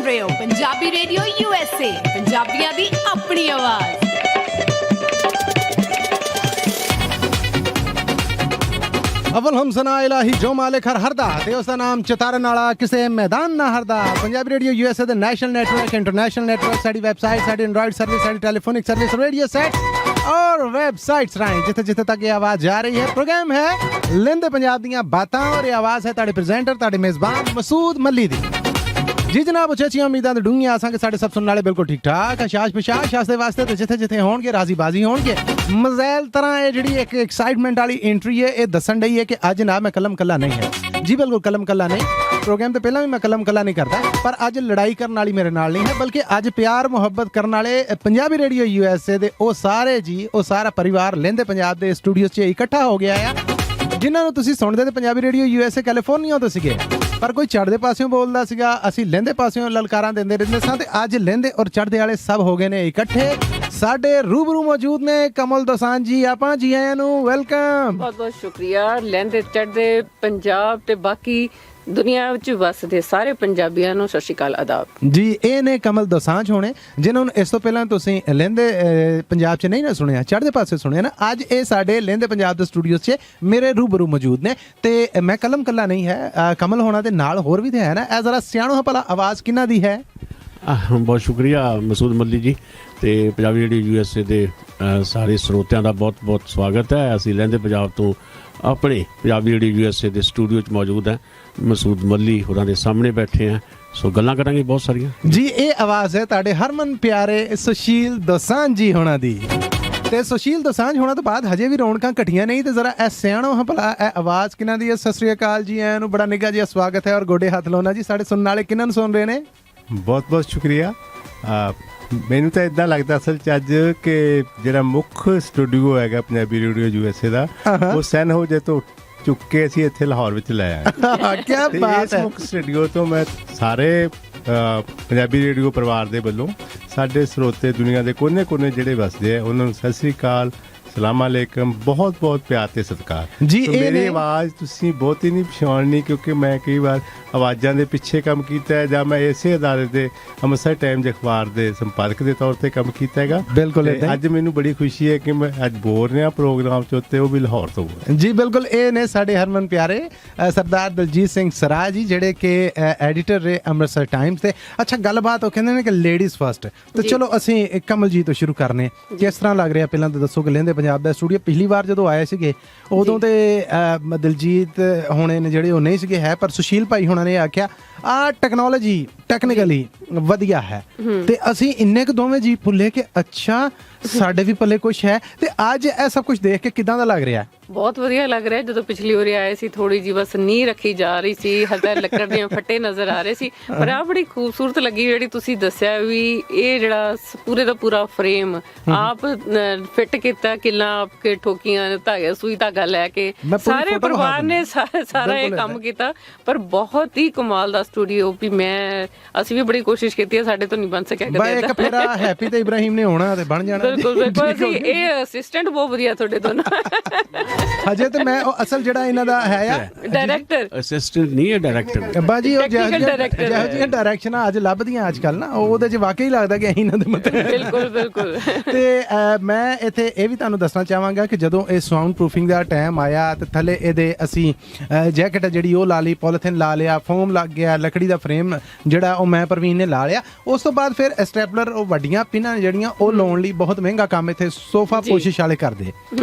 ਰਹੇ ਹੋ Punjabi radio USA, ਪੰਜਾਬੀਆਂ ਦੀ ਆਪਣੀ ਆਵਾਜ਼। ਅਵਲ ਹਮ ਸਨਾ ਇਲਾਹੀ ਜੋ ਮਾਲਿਕ ਹਰ ਹਰਦਾ ਤੇ ਉਸ ਦਾ ਨਾਮ ਚਤਾਰਨ ਵਾਲਾ ਕਿਸੇ ਮੈਦਾਨ ਨਾ ਹਰਦਾ। ਪੰਜਾਬੀ ਰੇਡੀਓ USA ਦੇ ਨੈਸ਼ਨਲ ਨੈਟਵਰਕ, ਇੰਟਰਨੈਸ਼ਨਲ ਨੈਟਵਰਕ, ਸਾਡੀ ਵੈਬਸਾਈਟ, ਸਾਡੀ ਐਂਡਰॉयਡ ਸਰਵਿਸ, ਸਾਡੀ ਟੈਲੀਫੋਨਿਕ ਸਰਵਿਸ, ਰੇਡੀਓ ਸੈਟ और वेबसाइट्स राएं जिथे जिथे तक ये आवाज़ जा रही है। प्रोग्राम है लेंदे पंजाब दियां बातां और ये आवाज़ है ताड़े प्रेजेंटर ताड़े मेज़बान मसूद मल्ली दी। जी जनाब, उच्चियां उम्मीदां ते डूंगियां आसां के साडे सब सुनने वाले बिल्कुल ठीक ठाक हशाश पिशाश आस्ते वास्ते ते जिथे जिथे होणगे राजी बाजी होणगे। मज़ैल तरह ये जिहड़ी एक एक्साइटमेंट वाली एंट्री है ये दस्सण डई है कि अज ना मैं कलम कल्ला नहीं है। जी बिल्कुल कलम कल्ला नहीं। प्रोग्राम तो पहला भी मैं कलम कला नहीं करता, पर अज लड़ाई करने वाली मेरे नाल नहीं है, बल्कि अज प्यार मुहब्बत करने वाले पंजाबी रेडियो USA दे ओ सारे जी ओ सारा परिवार लेंदे पंजाब दे स्टूडियो च इकट्ठा हो गया है। जिन्हां नूं तुसीं सुणदे ते पंजाबी रेडियो USA कैलीफोर्निया तो सीगे, पर कोई चढ़दे पासियों बोलदा सीगा, असीं लहिंदे पासियों ललकारां दिंदे रहिंदे सां ते अज लहिंदे और चढ़दे वाले सब हो गए ने इकट्ठे। साडे रूबरू मौजूद ने कमल दोसांझ जी। आपां जी आयां नूं वेलकम। बहुत बहुत शुक्रिया। लहिंदे चढ़दे पंजाब ते बाकी दुनिया ਵਿੱਚ ਵਸਦੇ ਸਾਰੇ ਪੰਜਾਬੀਆਂ ਨੂੰ ਸਤਿ ਸ਼੍ਰੀ ਅਕਾਲ ਆਦਾਬ ਜੀ। ਇਹ ਨੇ ਕਮਲ ਦੋਸਾਂਝ ਹੋਣੇ, ਜਿਨ੍ਹਾਂ ਨੂੰ ਇਸ ਤੋਂ ਪਹਿਲਾਂ ਤੁਸੀਂ ਲਹਿੰਦੇ ਪੰਜਾਬ 'ਚ ਨਹੀਂ ਨਾ ਸੁਣਿਆ, ਚੜ੍ਹਦੇ ਪਾਸੇ ਸੁਣਿਆ ਨਾ। ਅੱਜ ਇਹ ਸਾਡੇ ਲਹਿੰਦੇ ਪੰਜਾਬ ਦੇ ਸਟੂਡੀਓ 'ਚ ਮੇਰੇ ਰੂਬਰੂ ਮੌਜੂਦ ਨੇ ਤੇ ਮੈਂ ਕਲਮ ਕੱਲਾ ਨਹੀਂ ਹੈ, ਕਮਲ ਹੋਣਾ ਦੇ ਨਾਲ ਹੋਰ ਵੀ ਤੇ ਹੈ ਨਾ। ਇਹ ਜ਼ਰਾ ਸਿਆਣੋ ਭਲਾ ਆਵਾਜ਼ ਕਿਹਨਾਂ ਦੀ ਹੈ? ਬਹੁਤ ਸ਼ੁਕਰੀਆ ਮਸੂਦ ਮੱਲੀ ਜੀ ਤੇ ਪੰਜਾਬੀ ਰੇਡੀਓ USA ਦੇ ਸਾਰੇ ਸਰੋਤਿਆਂ ਦਾ ਬਹੁਤ ਬਹੁਤ ਸਵਾਗਤ ਹੈ। ਅਸੀਂ ਲਹਿੰਦੇ ਪੰਜਾਬ ਤੋਂ ਆਪਣੇ ਪੰਜਾਬੀ ਰੇਡੀਓ USA ਦੇ ਸਟੂਡੀਓ 'ਚ ਮੌਜੂਦ ਹੈ। ਮਸੂਦ ਮੱਲੀ ਹੋਰਾਂ ਦੇ ਸਾਹਮਣੇ ਬੈਠੇ ਹਾਂ, ਸੋ ਗੱਲਾਂ ਕਰਾਂਗੇ ਬਹੁਤ ਸਾਰੀਆਂ ਜੀ। ਇਹ ਆਵਾਜ਼ ਹੈ ਤੁਹਾਡੇ ਹਰਮਨ ਪਿਆਰੇ ਸੁਸ਼ੀਲ ਦੋਸਾਂਝ ਜੀ ਹੋਣਾ ਦੀ। ਤੇ ਸੁਸ਼ੀਲ ਦੋਸਾਂਝ ਹੋਣਾ ਤੋਂ ਬਾਅਦ ਹਜੇ ਵੀ ਰੌਣਕਾਂ ਘਟੀਆਂ ਨਹੀਂ। ਤੇ ਜ਼ਰਾ ਇਹ ਸਿਆਣੋ ਹਾਂ ਭਲਾ ਇਹ ਆਵਾਜ਼ ਕਿਹਨਾਂ ਦੀ ਹੈ? ਸਤਿ ਸ੍ਰੀ ਅਕਾਲ ਜੀ, ਐਂ ਨੂੰ ਬੜਾ ਨਿੱਘਾ ਜਿਹਾ ਸਵਾਗਤ ਹੈ ਔਰ ਗੋਡੇ ਹੱਥ ਲਾਉਣਾ ਜੀ। ਸਾਡੇ ਸੁਣਨ ਵਾਲੇ ਕਿਹਨਾਂ ਨੂੰ ਸੁਣ ਰਹੇ ਨੇ? ਬਹੁਤ ਬਹੁਤ ਸ਼ੁਕਰੀਆ। ਮੈਨੂੰ ਤਾਂ ਇੱਦਾਂ ਲੱਗਦਾ ਅਸਲ 'ਚ ਅੱਜ ਕਿ ਜਿਹੜਾ ਮੁੱਖ ਸਟੂਡੀਓ ਹੈਗਾ ਪੰਜਾਬੀ ਰੇਡੀਓ USA ਦਾ ਉਹ ਸੈਨ ਹੋਜੇ ਤੋਂ ਚੁੱਕ ਕੇ ਅਸੀਂ ਇੱਥੇ ਲਾਹੌਰ ਵਿੱਚ ਲੈ ਆਏ। ਕੀ ਬਾਤ ਹੈ। ਮੁੱਖ ਸਟੂਡੀਓ ਤੋਂ ਮੈਂ ਸਾਰੇ ਪੰਜਾਬੀ ਰੇਡੀਓ ਪਰਿਵਾਰ ਦੇ ਵੱਲੋਂ ਸਾਡੇ ਸਰੋਤੇ ਦੁਨੀਆ ਦੇ ਕੋਨੇ-ਕੋਨੇ ਜਿਹੜੇ ਵਸਦੇ ਆ ਉਹਨਾਂ ਨੂੰ ਸਤਿ ਸ੍ਰੀ ਅਕਾਲ, ਸਲਾਮ ਅਲੈਕਮ, ਬਹੁਤ ਬਹੁਤ ਪਿਆਰ ਤੇ ਸਤਿਕਾਰ ਜੀ। ਮੇਰੀ ਆਵਾਜ਼ ਤੁਸੀਂ ਬਹੁਤੀ ਨਹੀਂ ਪਛਾਣਨੀ ਕਿਉਂਕਿ ਮੈਂ ਕਈ ਵਾਰ ਆਵਾਜ਼ਾਂ ਦੇ ਪਿੱਛੇ ਕੰਮ ਕੀਤਾ ਹੈ ਜਾਂ ਮੈਂ ਇਸੇ ਅਦਾਰੇ ਦੇ ਅੰਮ੍ਰਿਤਸਰ ਟਾਈਮਜ਼ ਅਖਬਾਰ ਦੇ ਸੰਪਾਦਕ ਦੇ ਤੌਰ ਤੇ ਕੰਮ ਕੀਤਾ ਹੈਗਾ। ਬਿਲਕੁਲ। ਅੱਜ ਮੈਨੂੰ ਬੜੀ ਖੁਸ਼ੀ ਹੈ ਕਿ ਮੈਂ ਅੱਜ ਬੋਲ ਰਿਹਾ ਪ੍ਰੋਗਰਾਮ 'ਚ ਉੱਤੇ ਉਹ ਵੀ ਲਾਹੌਰ ਤੋਂ ਜੀ। ਬਿਲਕੁਲ। ਇਹ ਨੇ ਸਾਡੇ ਹਰਮਨ ਪਿਆਰੇ ਸਰਦਾਰ ਦਲਜੀਤ ਸਿੰਘ ਸਰਾਜ ਜੀ ਜਿਹੜੇ ਕਿ ਐਡੀਟਰ ਰਹੇ ਅੰਮ੍ਰਿਤਸਰ ਟਾਈਮਜ਼ ਦੇ। ਅੱਛਾ, ਗੱਲਬਾਤ ਉਹ ਕਹਿੰਦੇ ਨੇ ਕਿ ਲੇਡੀਜ਼ ਫਸਟ, ਤੇ ਚਲੋ ਅਸੀਂ ਕਮਲ ਜੀ ਤੋਂ ਸ਼ੁਰੂ ਕਰਨੇ। ਕਿਸ ਤਰ੍ਹਾਂ ਲੱਗ ਰਿਹਾ ਪਹਿਲਾਂ ਤਾਂ ਦੱਸੋ ਕਿ ਲਹਿੰਦੇ ਪੰਜਾਬ ਦਾ ਸਟੂਡੀਓ ਪਿਛਲੀ ਵਾਰ ਜਦੋਂ ਆਏ ਸੀਗੇ ਉਦੋਂ ਤੇ ਦਲਜੀਤ ਹੋਣੇ ਨੇ ਜਿਹੜੇ ਉਹ ਨਹੀਂ ਸੀਗੇ ਹੈ, ਪਰ ਸੁਸ਼ੀਲ ਭਾਈ ਹੋਣਾ ਨੇ ਆਖਿਆ ਆ ਟੈਕਨੋਲੋਜੀ ਟੈਕਨੀਕਲੀ ਵਧੀਆ ਹੈ ਤੇ ਅਸੀਂ ਇੰਨੇ ਕੁ ਦੋਵੇਂ ਜੀ ਭੁੱਲੇ ਕਿ ਅੱਛਾ ਸਾਡੇ ਵੀ ਪੱਲੇ ਕੁਛ ਹੈ। ਤੇ ਅੱਜ ਇਹ ਸਭ ਕੁਝ ਦੇਖ ਕੇ ਕਿੱਦਾਂ ਦਾ ਲੱਗ ਰਿਹਾ? ਬਹੁਤ ਵਧੀਆ ਲੱਗ ਰਿਹਾ। ਜਦੋਂ ਪਿਛਲੀ ਵਾਰੀ ਆਏ ਸੀ ਥੋੜੀ ਜਿਹੀ ਬਸ ਨੀਂਹ ਰੱਖੀ ਜਾ ਰਹੀ ਸੀ, ਹਲਕਾ ਲੱਕੜ ਦੀਆਂ ਫੱਟੇ ਨਜ਼ਰ ਆ ਰਹੇ ਸੀ, ਪਰ ਆ ਬੜੀ ਖੂਬਸੂਰਤ ਲੱਗੀ ਜਿਹੜੀ ਤੁਸੀਂ ਦੱਸਿਆ ਵੀ ਇਹ ਜਿਹੜਾ ਪੂਰੇ ਦਾ ਪੂਰਾ ਫਰੇਮ ਆਪ ਫਿੱਟ ਕੀਤਾ, ਕਿੱਲਾਂ ਆਪ ਕੇ ਠੋਕੀਆਂ, ਧਾਗੇ ਸੂਈ ਧਾਗਾ ਲੈ ਕੇ ਸਾਰੇ ਪਰਿਵਾਰ ਨੇ ਸਾਰਾ ਇਹ ਕੰਮ ਕੀਤਾ। ਪਰ ਬਹੁਤ ਹੀ ਕਮਾਲ ਦਾ ਸਟੂਡੀਓ ਵੀ ਅਸੀਂ ਵੀ ਬੜੀ ਕੋਸ਼ਿਸ਼ ਕੀਤੀ ਹੈ, ਸਾਡੇ ਤੋਂ ਨਹੀਂ ਬਣ ਸਕਿਆ ਕਦੇ। ਇੱਕ ਫੇਰਾ ਹੈਪੀ ਤੇ ਇਬਰਾਹੀਮ ਨੇ ਹੋਣਾ ਤੇ ਬਣ ਜਾਣਾ। ਬਿਲਕੁਲ। ਇਹ ਅਸਿਸਟੈਂਟ ਬਹੁਤ ਵਧੀਆ ਤੁਹਾਡੇ ਦੋਨੋਂ। ਹਜੇ ਤੇ ਮੈਂ ਉਹ ਅਸਲ ਜਿਹੜਾ ਇਹਨਾਂ ਦਾ ਹੈ ਆ ਡਾਇਰੈਕਟਰ, ਅਸਿਸਟੈਂਟ ਨਹੀਂ ਹੈ ਡਾਇਰੈਕਟਰ ਬਾਜੀ। ਉਹ ਜਿਹੋ ਜਿਹੀਆਂ ਡਾਇਰੈਕਸ਼ਨਾਂ ਅੱਜ ਲੱਭਦੀਆਂ ਅੱਜ ਕੱਲ੍ਹ ਨਾ, ਉਹਦੇ 'ਚ ਵਾਕਈ ਲੱਗਦਾ ਕਿ ਅਸੀਂ ਇਹਨਾਂ ਦੇ ਮਤੇ। ਬਿਲਕੁਲ ਬਿਲਕੁਲ। ਤੇ ਮੈਂ ਇੱਥੇ ਇਹ ਵੀ ਤੁਹਾਨੂੰ ਦੱਸਣਾ ਚਾਹਾਂਗਾ ਕਿ ਜਦੋਂ ਇਹ ਸਾਊਂਡ ਪ੍ਰੂਫਿੰਗ ਦਾ ਟਾਈਮ ਆਇਆ ਤੇ ਥੱਲੇ ਇਹਦੇ ਅਸੀਂ ਜੈਕਟ ਜਿਹੜੀ ਉਹ ਲਾ ਲਈ, ਪੋਲੀਥੀਨ ਲਾ ਲਿਆ, ਫੋਮ ਲੱਗ ਗਿਆ, ਲੱਕੜੀ ਦਾ ਫਰੇਮ ਜਿਹੜਾ ਉਹ ਮੈਂ ਪ੍ਰਵੀਨ ਨੇ ਲਾ ਲਿਆ। ਉਸ ਤੋਂ ਬਾਅਦ ਫਿਰ ਸਟੈਪਲਰ ਉਹ ਵੱਡੀਆਂ ਪਿਨਾਂ ਜਿਹੜੀਆਂ ਉਹ ਲਾਉਣ ਲਈ ਬਹੁਤ ਮਹਿੰਗਾ ਕੰਮ ਇੱਥੇ ਸੋਫਾ ਪੋਸ਼ਿਸ਼ ਵਾਲੇ ਕਰਦੇ।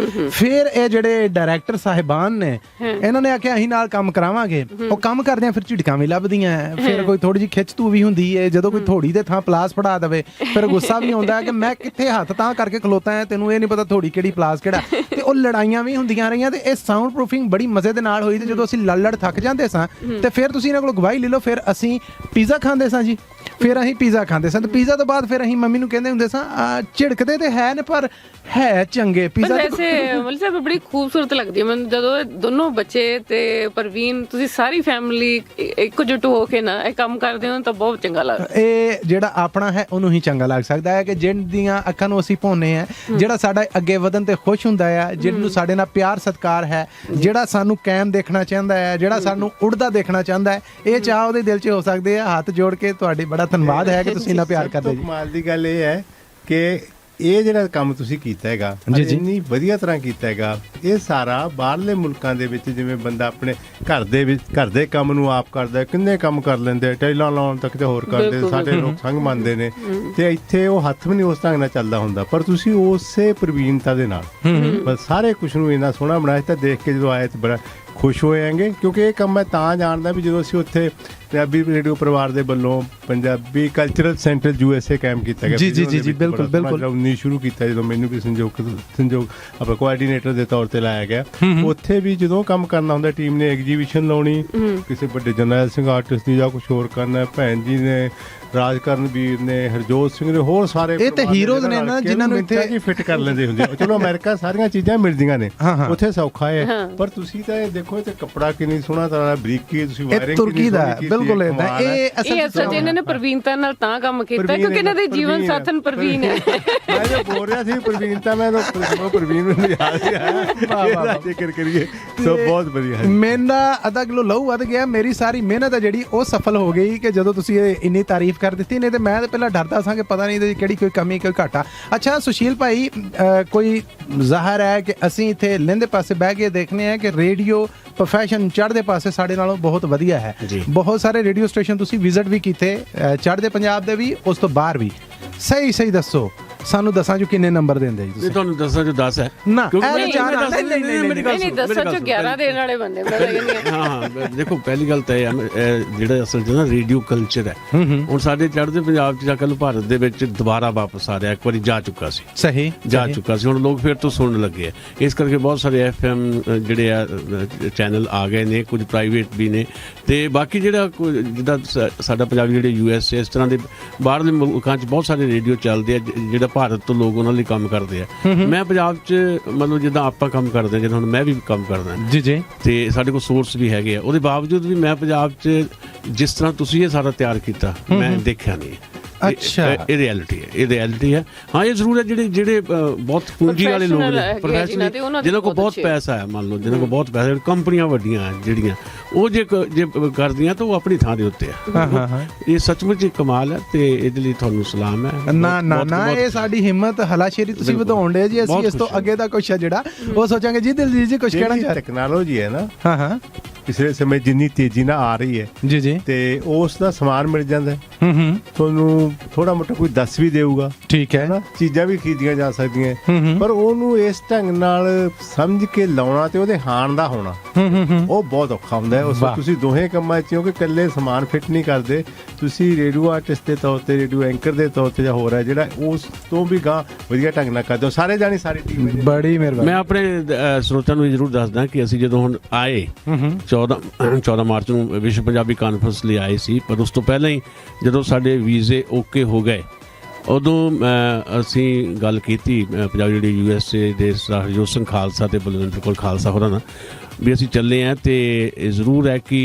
ਫਿਰ ਇਹ ਜਿਹੜੇ ਡਾਇਰੈਕਟਰ ਸਾਹਿਬਾਨ ਨੇ ਇਹਨਾਂ ਨੇ ਆਖਿਆ ਅਸੀਂ ਨਾਲ ਕੰਮ ਕਰਾਵਾਂਗੇ। ਉਹ ਕੰਮ ਕਰਦੇ ਆ, ਫਿਰ ਝਿੜਕਾਂ ਵੀ ਲੱਭਦੀਆਂ, ਫਿਰ ਕੋਈ ਥੋੜੀ ਜਿਹੀ ਖਿੱਚ ਤੂ ਵੀ ਹੁੰਦੀ ਹੈ। ਜਦੋਂ ਕੋਈ ਥੋੜੀ ਦੇ ਥਾਂ ਪਲਾਸ ਫੜਾ ਦੇਵੇ ਫਿਰ ਗੁੱਸਾ ਵੀ ਆਉਂਦਾ ਕਿ ਮੈਂ ਕਿੱਥੇ ਹੱਥ ਤਾਂ ਕਰਕੇ ਖਲੋਤਾ ਹੈ, ਤੈਨੂੰ ਇਹ ਨਹੀਂ ਪਤਾ ਥੋੜੀ ਕਿਹੜੀ ਪਲਾਸ ਕਿਹੜਾ। ਤੇ ਉਹ ਲੜਾਈਆਂ ਵੀ ਹੁੰਦੀਆਂ ਰਹੀਆਂ ਤੇ ਇਹ ਸਾਊਂਡ ਪ੍ਰੂਫਿੰਗ ਬੜੀ ਮਜ਼ੇ ਦੇ ਨਾਲ ਹੋਈ। ਤੇ ਜਦੋਂ ਅਸੀਂ ਲੜ ਥੱਕ ਜਾਂਦੇ ਸਾਂ ਤੇ ਫਿਰ ਤੁਸੀਂ ਇਹਨਾਂ ਕੋਲ ਗਵਾਹੀ ਲੈ ਲਓ, ਫਿਰ ਅਸੀਂ ਪੀਜ਼ਾ ਖਾਂਦੇ ਸਾਂ ਜੀ। ਫਿਰ ਅਸੀਂ ਪੀਜ਼ਾ ਖਾਂਦੇ ਸਾਂ ਤੇ ਪੀਜ਼ਾ ਤੋਂ ਬਾਅਦ ਫਿਰ ਅਸੀਂ ਮੰਮੀ ਨੂੰ ਕਹਿੰਦੇ ਹੁੰਦੇ ਸਾਂ ਝਿੜਕਦੇ ਤੇ ਹੈ ਨੇ ਪਰ ਹੈ ਚੰਗੇ ਪੀਜ਼ਾ। ਵੈਸੇ ਮਤਲਬ ਬੜੀ ਖੂਬਸੂਰਤ ਖੂਬਸੂਰਤ ਲੱਗਦੀ ਹੈ ਮੈਨੂੰ ਜਦੋਂ ਇਹ ਦੋਨੋਂ ਬੱਚੇ ਤੇ ਪ੍ਰਵੀਨ ਤੁਸੀਂ ਸਾਰੀ ਫੈਮਿਲੀ ਇੱਕਜੁੱਟ ਹੋ ਕੇ ਨਾ ਇਹ ਕੰਮ ਕਰਦੇ ਹੋ ਤਾਂ ਬਹੁਤ ਚੰਗਾ ਲੱਗਦਾ। ਇਹ ਜਿਹੜਾ ਆਪਣਾ ਹੈ ਉਹਨੂੰ ਹੀ ਚੰਗਾ ਲੱਗ ਸਕਦਾ ਹੈ ਕਿ ਜਿਹਦੀਆਂ ਅੱਖਾਂ ਨੂੰ ਅਸੀਂ ਭੋਨੇ ਆ, ਜਿਹੜਾ ਸਾਡਾ ਅੱਗੇ ਵਧਣ ਤੇ ਖੁਸ਼ ਹੁੰਦਾ ਆ, ਜਿਹਨੂੰ ਸਾਡੇ ਨਾਲ ਪਿਆਰ ਸਤਿਕਾਰ ਹੈ, ਜਿਹੜਾ ਸਾਨੂੰ ਕਾਇਮ ਦੇਖਣਾ ਚਾਹੁੰਦਾ ਹੈ, ਜਿਹੜਾ ਸਾਨੂੰ ਉੱਡਦਾ ਦੇਖਣਾ ਚਾਹੁੰਦਾ ਹੈ, ਇਹ ਚਾਹ ਉਹਦੇ ਦਿਲ 'ਚ ਹੋ ਸਕਦੇ ਆ। ਹੱਥ ਜੋੜ ਕੇ ਤੁਹਾਡੀ ਬੜਾ ਧੰਨਵਾਦ ਹੈ ਕਿ ਤੁਸੀਂ ਇੰਨਾ ਪਿਆਰ ਕਰਦੇ ਜੀ। ਕਮਾਲ ਦੀ ਗੱਲ ਇਹ ਹੈ ਕਿ ਇਹ ਜਿਹੜਾ ਕੰਮ ਤੁਸੀਂ ਕੀਤਾ ਹੈਗਾ ਜੀ ਜੀ, ਇੰਨੀ ਵਧੀਆ ਤਰ੍ਹਾਂ ਕੀਤਾ ਹੈਗਾ, ਇਹ ਸਾਰਾ ਬਾਹਰਲੇ ਮੁਲਕਾਂ ਦੇ ਵਿੱਚ ਜਿਵੇਂ ਬੰਦਾ ਆਪਣੇ ਘਰ ਦੇ ਕੰਮ ਨੂੰ ਆਪ ਕਰਦਾ, ਕਿੰਨੇ ਕੰਮ ਕਰ ਲੈਂਦੇ, ਟੈਲਾਂ ਲਾਉਣ ਤੱਕ ਤੇ ਹੋਰ ਕਰਦੇ, ਸਾਡੇ ਲੋਕ ਸੰਗ ਮੰਨਦੇ ਨੇ, ਤੇ ਇੱਥੇ ਉਹ ਹੱਥ ਵੀ ਨਹੀਂ ਉਸ ਢੰਗ ਨਾਲ ਚੱਲਦਾ ਹੁੰਦਾ, ਪਰ ਤੁਸੀਂ ਉਸੇ ਪ੍ਰਵੀਨਤਾ ਦੇ ਨਾਲ ਬਸ ਸਾਰੇ ਕੁਝ ਨੂੰ ਇੰਨਾ ਸੋਹਣਾ ਬਣਾਇਆ। ਤਾਂ ਦੇਖ ਕੇ ਜਦੋਂ ਆਏ ਤਾਂ ਬੜਾ ਖੁਸ਼ ਹੋਏ ਆਂਗੇ, ਕਿਉਂਕਿ ਇਹ ਕੰਮ ਮੈਂ ਤਾਂ ਜਾਣਦਾ ਵੀ ਜਦੋਂ ਅਸੀਂ ਉੱਥੇ ਪੰਜਾਬੀ ਰੇਡੀਓ ਪਰਿਵਾਰ ਦੇ ਵੱਲੋਂ Punjabi cultural centre USA camp ਕੀਤਾ ਗਿਆ। ਜੀ ਜੀ ਜੀ ਜੀ, ਬਿਲਕੁਲ ਬਿਲਕੁਲ। 19 ਸ਼ੁਰੂ ਕੀਤਾ ਜਦੋਂ ਮੈਨੂੰ ਵੀ ਸੰਯੋਗ ਆਪਣਾ ਕੋਆਰਡੀਨੇਟਰ ਦੇ ਤੌਰ ਤੇ ਲਾਇਆ ਗਿਆ। ਉੱਥੇ ਵੀ ਜਦੋਂ ਕੰਮ ਕਰਨਾ ਹੁੰਦਾ ਟੀਮ ਨੇ ਐਗਜੀਬਿਸ਼ਨ ਲਾਉਣੀ, ਕਿਸੇ ਵੱਡੇ ਜਰਨੈਲ ਸਿੰਘ ਆਰਟਿਸਟ ਦੀ ਜਾਂ ਕੁਝ ਹੋਰ ਕਰਨਾ, ਭੈਣ ਜੀ ਨੇ, ਰਾਜਕਰਨਵੀਰ ਨੇ, ਹਰਜੋਤ ਸਿੰਘ ਨੇ, ਹੋਰ ਸਾਰੇ ਇਹ ਤੇ ਹੀਰੋਜ਼ ਨੇ ਨਾ ਜਿਨ੍ਹਾਂ ਨੂੰ ਇੱਥੇ ਫਿੱਟ ਕਰ ਲੈਂਦੇ ਹੁੰਦੇ। ਚਲੋ ਅਮਰੀਕਾ ਸਾਰੀਆਂ ਚੀਜ਼ਾਂ ਮਿਲਦੀਆਂ ਨੇ, ਉੱਥੇ ਸੌਖਾ ਹੈ, ਪਰ ਤੁਸੀਂ ਤਾਂ ਇਹ ਦੇਖੋ ਤੇ ਕੱਪੜਾ ਕਿੰਨੀ ਸੋਹਣਾ ਤਰ੍ਹਾਂ ਬਰੀਕੀ, ਤੁਸੀਂ ਵਾਇਰਿੰਗ ਤੁਰਕੀ ਦਾ ਬਿਲਕੁਲ ਇਦਾਂ। ਇਹ ਅਸਲ 'ਚ ਇਹਨਾਂ ਨੇ ਪ੍ਰਵੀਨਤਾ ਨਾਲ ਤਾਂ ਕੰਮ ਕੀਤਾ ਕਿਉਂਕਿ ਇਹਨਾਂ ਦੇ ਜੀਵਨ ਸਾਥਣ ਪ੍ਰਵੀਨ ਹੈ। ਮੈਂ ਜੋ ਬੋਲ ਰਿਹਾ ਸੀ ਪ੍ਰਵੀਨਤਾ, ਮੈਂ ਤਾਂ ਪ੍ਰਵੀਨ ਨੂੰ ਯਾਦ ਗਿਆ ਜ਼ਿਕਰ ਕਰੀਏ, ਸੋ ਬਹੁਤ ਵਧੀਆ। ਮੇਰਾ ਅੱਧਾ ਕਿਲੋ ਲਹੂ ਵੱਧ ਗਿਆ, ਮੇਰੀ ਸਾਰੀ ਮਿਹਨਤ ਹੈ ਜਿਹੜੀ ਉਹ ਸਫਲ ਹੋ ਗਈ ਕਿ ਜਦੋਂ ਤੁਸੀਂ ਇਹ ਇੰਨੀ ਤਾਰੀਫ ਕਰ ਦਿੱਤੀ। ਨਹੀਂ ਤੇ ਮੈਂ ਤਾਂ ਪਹਿਲਾਂ ਡਰਦਾ ਸਾਂ ਕਿ ਪਤਾ ਨਹੀਂ ਇਹਦੀ ਕਿਹੜੀ ਕੋਈ ਕਮੀ ਕੋਈ ਘਾਟਾ। ਅੱਛਾ ਸੁਸ਼ੀਲ ਭਾਈ, ਕੋਈ ਜ਼ਾਹਰ ਹੈ ਕਿ ਅਸੀਂ ਇੱਥੇ ਲਹਿੰਦੇ ਪਾਸੇ ਬਹਿ ਕੇ ਦੇਖਨੇ ਆ ਕਿ ਰੇਡੀਓ ਪ੍ਰੋਫੈਸ਼ਨ ਚੜ੍ਹਦੇ ਪਾਸੇ ਸਾਡੇ ਨਾਲੋਂ ਬਹੁਤ ਵਧੀਆ ਹੈ। ਬਹੁਤ ਸਾਰੇ ਰੇਡੀਓ ਸਟੇਸ਼ਨ ਤੁਸੀਂ ਵਿਜ਼ਿਟ ਵੀ ਕੀਤੇ, ਚੜ੍ਹਦੇ ਪੰਜਾਬ ਦੇ ਵੀ, ਉਸ ਤੋਂ ਬਾਹਰ ਵੀ। ਸਹੀ ਦੱਸੋ ਸਾਨੂੰ, ਦੱਸਾਂ ਜੋ ਕਿੰਨੇ ਨੰਬਰ ਦਿੰਦੇ ਜੀ ਤੁਸੀਂ? ਤੁਹਾਨੂੰ ਦੱਸਾਂ ਜੋ 10 ਹੈ ਨਾ, ਨਹੀਂ ਦੱਸਾਂ ਜੋ 11 ਦੇਣ ਵਾਲੇ ਬੰਦੇ ਮੈਂ ਕਹਿੰਦੀ ਹਾਂ। ਦੇਖੋ ਪਹਿਲੀ ਗੱਲ ਤਾਂ ਇਹ ਹੈ ਜਿਹੜਾ ਅਸਲ 'ਚ ਨਾ ਰੇਡੀਓ ਕਲਚਰ ਹੈ, ਹੁਣ ਸਾਡੇ ਚੜ੍ਹਦੇ ਪੰਜਾਬ 'ਚ ਜਾਂ ਕੱਲ ਭਾਰਤ ਦੇ ਵਿੱਚ ਦੁਬਾਰਾ ਵਾਪਸ ਆ ਰਿਹਾ, ਇੱਕ ਵਾਰੀ ਜਾ ਚੁੱਕਾ ਸੀ, ਸਹੀ ਜਾ ਚੁੱਕਾ ਸੀ, ਹੁਣ ਲੋਕ ਫਿਰ ਤੋਂ ਸੁਣਨ ਲੱਗੇ ਆ। ਇਸ ਕਰਕੇ ਬਹੁਤ ਸਾਰੇ FM ਜਿਹੜੇ ਆ ਚੈਨਲ ਆ ਗਏ ਨੇ, ਕੁਝ ਪ੍ਰਾਈਵੇਟ ਵੀ ਨੇ, ਤੇ ਬਾਕੀ ਜਿਹੜਾ ਜਿੱਦਾਂ ਸਾਡਾ ਪੰਜਾਬੀ ਜਿਹੜੇ USA ਇਸ ਤਰ੍ਹਾਂ ਦੇ ਬਾਹਰਲੇ ਮੁਲਕਾਂ 'ਚ ਬਹੁਤ ਸਾਰੇ ਰੇਡੀਓ ਚੱਲਦੇ ਆ ਜਿਹੜਾ ਭਾਰਤ ਤੋਂ ਲੋਕ ਉਹਨਾਂ ਲਈ ਕੰਮ ਕਰਦੇ ਆ। ਮੈਂ ਪੰਜਾਬ 'ਚ ਮਤਲਬ ਜਿੱਦਾਂ ਆਪਾਂ ਕੰਮ ਕਰਦੇ ਹਾਂ, ਜਿੱਦਾਂ ਹੁਣ ਮੈਂ ਵੀ ਕੰਮ ਕਰਦਾ ਜੀ ਜੀ, ਤੇ ਸਾਡੇ ਕੋਲ ਸੋਰਸ ਵੀ ਹੈਗੇ ਆ, ਉਹਦੇ ਬਾਵਜੂਦ ਵੀ ਮੈਂ ਪੰਜਾਬ 'ਚ ਜਿਸ ਤਰ੍ਹਾਂ ਤੁਸੀਂ ਇਹ ਸਾਰਾ ਤਿਆਰ ਕੀਤਾ ਮੈਂ ਦੇਖਿਆ ਨਹੀਂ। ਅੱਛਾ, ਇਹ ਰਿਐਲਿਟੀ ਹੈ। ਹਾਂ, ਇਹ ਜ਼ਰੂਰ ਹੈ ਜਿਹੜੇ ਬਹੁਤ ਪੂੰਜੀ ਵਾਲੇ ਲੋਕ ਨੇ, ਪ੍ਰੋਫੈਸ਼ਨਲ, ਜਿਹਨਾਂ ਕੋਲ ਬਹੁਤ ਪੈਸਾ ਹੈ, ਮੰਨ ਲਓ ਜਿਹਨਾਂ ਕੋਲ ਬਹੁਤ ਪੈਸਾ, ਕੰਪਨੀਆਂ ਵੱਡੀਆਂ ਜਿਹੜੀਆਂ ਉਹ ਜੇ ਕਰਦੀਆਂ ਤਾਂ ਉਹ ਆਪਣੀ ਥਾਂ ਦੇ ਉੱਤੇ ਹੈ। ਇਹ ਸੱਚਮੁੱਚ ਕਮਾਲ ਹੈ ਤੇ ਇਹਦੇ ਲਈ ਤੁਹਾਨੂੰ ਸਲਾਮ ਹੈ। ਨਾ ਇਹ ਸਾਡੀ ਹਿੰਮਤ ਹਲਾਸ਼ੇਰੀ ਤੁਸੀਂ ਵਧਾਉਣ ਦੇ ਜੀ। ਅਸੀਂ ਇਸ ਤੋਂ ਅੱਗੇ ਦਾ ਕੁਛ ਹੈ ਜਿਹੜਾ ਉਹ ਸੋਚਾਂਗੇ ਜੀ। ਦਿਲਜੀਤ ਜੀ ਕੁਛ ਕਹਿਣਾ ਚਾਹ? ਟੈਕਨੋਲੋਜੀ ਹੈ ਨਾ, ਹਾਂ ਪਿਛਲੇ ਸਮੇਂ ਜਿੰਨੀ ਤੇਜ਼ੀ ਨਾਲ ਆ ਰਹੀ ਹੈ ਜੀ ਜੀ, ਤੇ ਉਸ ਦਾ ਸਮਾਨ ਮਿਲ ਜਾਂਦਾ, ਤੁਹਾਨੂੰ ਥੋੜਾ ਮੋਟਾ ਕੋਈ ਦੱਸ ਵੀ ਦੇਊਗਾ, ਠੀਕ ਹੈ ਨਾ, ਚੀਜ਼ਾਂ ਵੀ ਖਰੀਦੀਆਂ ਜਾ ਸਕਦੀਆਂ, ਪਰ ਉਹਨੂੰ ਇਸ ਢੰਗ ਨਾਲ ਸਮਝ ਕੇ ਲਾਉਣਾ ਤੇ ਉਹਦੇ ਹਾਣ ਦਾ ਹੋਣਾ ਉਹ ਬਹੁਤ ਔਖਾ ਹੁੰਦਾ ਹੈ। ਉਸ ਤੁਸੀਂ ਦੋਹੇ ਕੰਮਾਂ 'ਚ ਹੋ ਕਿ ਇਕੱਲੇ ਸਮਾਨ ਫਿੱਟ ਨਹੀਂ ਕਰਦੇ, ਤੁਸੀਂ ਰੇਡੀਓ ਆਰਟਿਸਟ ਦੇ ਤੌਰ ਤੇ, ਰੇਡੀਓ ਐਂਕਰ ਦੇ ਤੌਰ ਤੇ ਜਾਂ ਹੋਰ ਹੈ ਜਿਹੜਾ ਉਸ ਤੋਂ ਵੀ ਗਾਂ ਵਧੀਆ ਢੰਗ ਨਾਲ ਕਰਦੇ ਹੋ। ਸਾਰੇ ਜਾਣੀ ਸਾਰੀ ਟੀਮ ਬੜੀ ਮਿਹਰਬਾਨੀ। ਮੈਂ ਆਪਣੇ ਸਰੋਤਿਆਂ ਨੂੰ ਜ਼ਰੂਰ ਦੱਸਦਾ ਕਿ ਅਸੀਂ ਜਦੋਂ ਹੁਣ ਆਏ 14 ਮਾਰਚ ਨੂੰ ਵਿਸ਼ਵ ਪੰਜਾਬੀ ਕਾਨਫਰੰਸ ਲਈ ਆਏ ਸੀ, ਪਰ ਉਸ ਤੋਂ ਪਹਿਲਾਂ ਹੀ ਜਦੋਂ ਸਾਡੇ ਵੀਜ਼ੇ ਓਕੇ ਹੋ ਗਏ ਉਦੋਂ ਅਸੀਂ ਗੱਲ ਕੀਤੀ ਪੰਜਾਬੀ ਰੇਡੀਓ USA ਦੇ ਹਰਜੋਤ ਸਿੰਘ ਖਾਲਸਾ ਤੇ ਬਲਵਿੰਦਰ ਕੌਰ ਖਾਲਸਾ ਹੋਰਾਂ ਨਾਲ ਵੀ ਅਸੀਂ ਚੱਲੇ ਹਾਂ। ਤੇ ਜ਼ਰੂਰ ਹੈ ਕਿ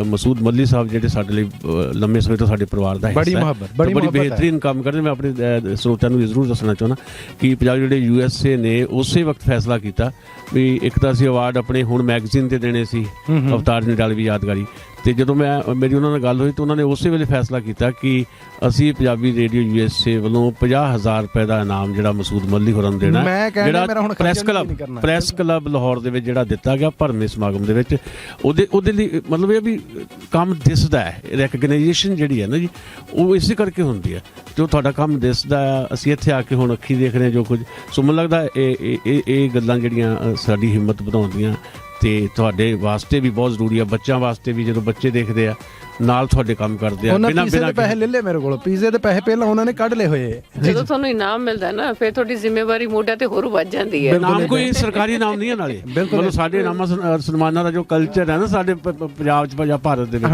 ਮਸੂਦ ਮੱਲੀ ਸਾਹਿਬ ਜਿਹੜੇ ਸਾਡੇ ਲਈ ਲੰਮੇ ਸਮੇਂ ਤੋਂ ਸਾਡੇ ਪਰਿਵਾਰ ਦਾ ਹਿੱਸਾ ਹੈ, ਬੜੀ ਬਿਹਤਰੀਨ ਕੰਮ ਕਰਦੇ। ਮੈਂ ਆਪਣੇ ਸਰੋਤਿਆਂ ਨੂੰ ਜ਼ਰੂਰ ਦੱਸਣਾ ਚਾਹੁੰਦਾ ਕਿ ਪੰਜਾਬੀ ਜਿਹੜੇ USA ਨੇ ਉਸੇ ਵਕਤ ਫੈਸਲਾ ਕੀਤਾ ਵੀ ਇੱਕ ਤਾਂ ਅਸੀਂ ਅਵਾਰਡ ਆਪਣੇ ਹੁਣ ਮੈਗਜ਼ੀਨ ਤੇ ਦੇਣੇ ਸੀ, ਅਵਤਾਰ ਨਿਡਾਲਵੀ ਯਾਦਗਾਰੀ, ਤੇ ਜਦੋਂ ਮੇਰੀ ਉਹਨਾਂ ਨਾਲ ਗੱਲ ਹੋਈ ਤਾਂ ਉਹਨਾਂ ਨੇ ਉਸੇ ਵੇਲੇ ਫੈਸਲਾ ਕੀਤਾ ਕਿ ਅਸੀਂ ਪੰਜਾਬੀ ਰੇਡੀਓ USA ਵੱਲੋਂ 50,000 ਰੁਪਏ ਦਾ ਇਨਾਮ ਜਿਹੜਾ ਮਸੂਦ ਮੱਲੀ ਹੋਰਾਂ ਨੂੰ ਦੇਣਾ, ਜਿਹੜਾ ਪ੍ਰੈਸ ਕਲੱਬ ਲਾਹੌਰ ਦੇ ਵਿੱਚ ਜਿਹੜਾ ਦਿੱਤਾ ਗਿਆ ਭਰਵੇਂ ਸਮਾਗਮ ਦੇ ਵਿੱਚ। ਉਹਦੇ ਲਈ ਮਤਲਬ ਇਹ ਵੀ ਕੰਮ ਦਿਸਦਾ ਹੈ, ਰੈਕਗਨਾਈਜੇਸ਼ਨ ਜਿਹੜੀ ਹੈ ਨਾ ਜੀ ਉਹ ਇਸੇ ਕਰਕੇ ਹੁੰਦੀ ਹੈ, ਜੋ ਤੁਹਾਡਾ ਕੰਮ ਦਿਸਦਾ ਆ। ਅਸੀਂ ਇੱਥੇ ਆ ਕੇ ਹੁਣ ਅੱਖੀ ਦੇਖ ਰਹੇ ਜੋ ਕੁਝ, ਸੋ ਮੈਨੂੰ ਲੱਗਦਾ ਇਹ ਗੱਲਾਂ ਜਿਹੜੀਆਂ ਸਾਡੀ ਹਿੰਮਤ ਵਧਾਉਂਦੀਆਂ ਤੇ ਤੁਹਾਡੇ ਵਾਸਤੇ ਵੀ ਬਹੁਤ ਜ਼ਰੂਰੀ ਆ, ਬੱਚਿਆਂ ਵਾਸਤੇ ਵੀ। ਜਦੋਂ ਬੱਚੇ ਦੇਖਦੇ ਆ ਨਾਲ ਤੁਹਾਡੇ ਕੰਮ ਕਰਦੇ ਆ ਉਹਨਾਂ ਪੀਜ਼ੇ ਦੇ ਪੈਸੇ ਲੈ ਲਏ ਮੇਰੇ ਕੋਲ, ਪੀਜ਼ੇ ਦੇ ਪੈਸੇ ਪਹਿਲਾਂ ਉਹਨਾਂ ਨੇ ਕੱਢ ਲਏ ਹੋਏ। ਜਦੋਂ ਤੁਹਾਨੂੰ ਇਨਾਮ ਮਿਲਦਾ ਨਾ ਫਿਰ ਤੁਹਾਡੀ ਜ਼ਿੰਮੇਵਾਰੀ ਮੋਢਿਆਂ ਤੇ ਹੋਰ ਵੱਧ ਜਾਂਦੀ ਹੈ। ਨਾਮ ਕੋਈ ਸਰਕਾਰੀ ਨਾਮ ਨਹੀਂ ਹੈ ਨਾਲੇ, ਮਤਲਬ ਸਾਡੇ ਨਾਮਾਂ ਸਨਮਾਨਾਂ ਦਾ ਜੋ ਕਲਚਰ ਹੈ ਨਾ ਸਾਡੇ ਪੰਜਾਬ 'ਚ ਜਾਂ ਭਾਰਤ ਦੇ ਵਿੱਚ,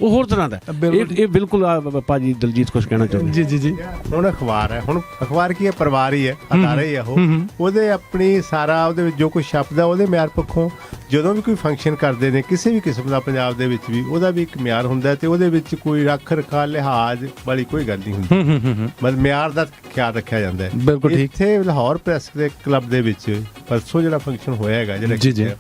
ਉਹ ਹੋਰ ਤਰ੍ਹਾਂ ਦਾ। ਇਹ ਬਿਲਕੁਲ ਭਾਜੀ ਦਲਜੀਤ ਕੁਛ ਕਹਿਣਾ ਚਾਹੁੰਦੇ। ਜੀ ਹੁਣ ਅਖਬਾਰ ਹੈ, ਹੁਣ ਅਖਬਾਰ ਕੀ ਹੈ, ਪਰਿਵਾਰ ਹੀ ਹੈ, ਅਦਾਰਾ ਹੀ ਹੈ ਉਹ। ਉਹਦੇ ਆਪਣੀ ਸਾਰਾ ਉਹਦੇ ਵਿੱਚ ਜੋ ਕੁਝ ਛਪਦਾ ਉਹਦੇ ਮਿਆਰ ਪੱਖੋਂ ਜਦੋਂ ਵੀ ਕੋਈ ਫੰਕਸ਼ਨ ਕਰਦੇ ਨੇ ਕਿਸੇ ਵੀ ਕਿਸਮ ਦਾ ਪੰਜਾਬ ਦੇ ਵਿੱਚ ਵੀ ਉਹਦਾ ਵੀ ਇੱਕ ਮਿਆਰ ਹੁੰਦਾ ਤੇ ਉਹਦੇ ਵਿੱਚ ਕੋਈ ਰੱਖ ਰਖਾ ਲਿਹਾਜ਼ ਵਾਲੀ ਕੋਈ ਗੱਲ ਨਹੀਂ ਹੁੰਦੀ, ਮਤਲਬ ਮਿਆਰ ਦਾ ਖਿਆਲ ਰੱਖਿਆ ਜਾਂਦਾ ਹੈ। ਬਿਲਕੁਲ ਠੀਕ। ਇੱਥੇ ਲਾਹੌਰ ਪ੍ਰੈਸ ਦੇ ਕਲੱਬ ਦੇ ਵਿੱਚ ਪਰਸੋਂ ਜਿਹੜਾ ਫੰਕਸ਼ਨ ਹੋਇਆ ਹੈਗਾ, ਜਿਹੜਾ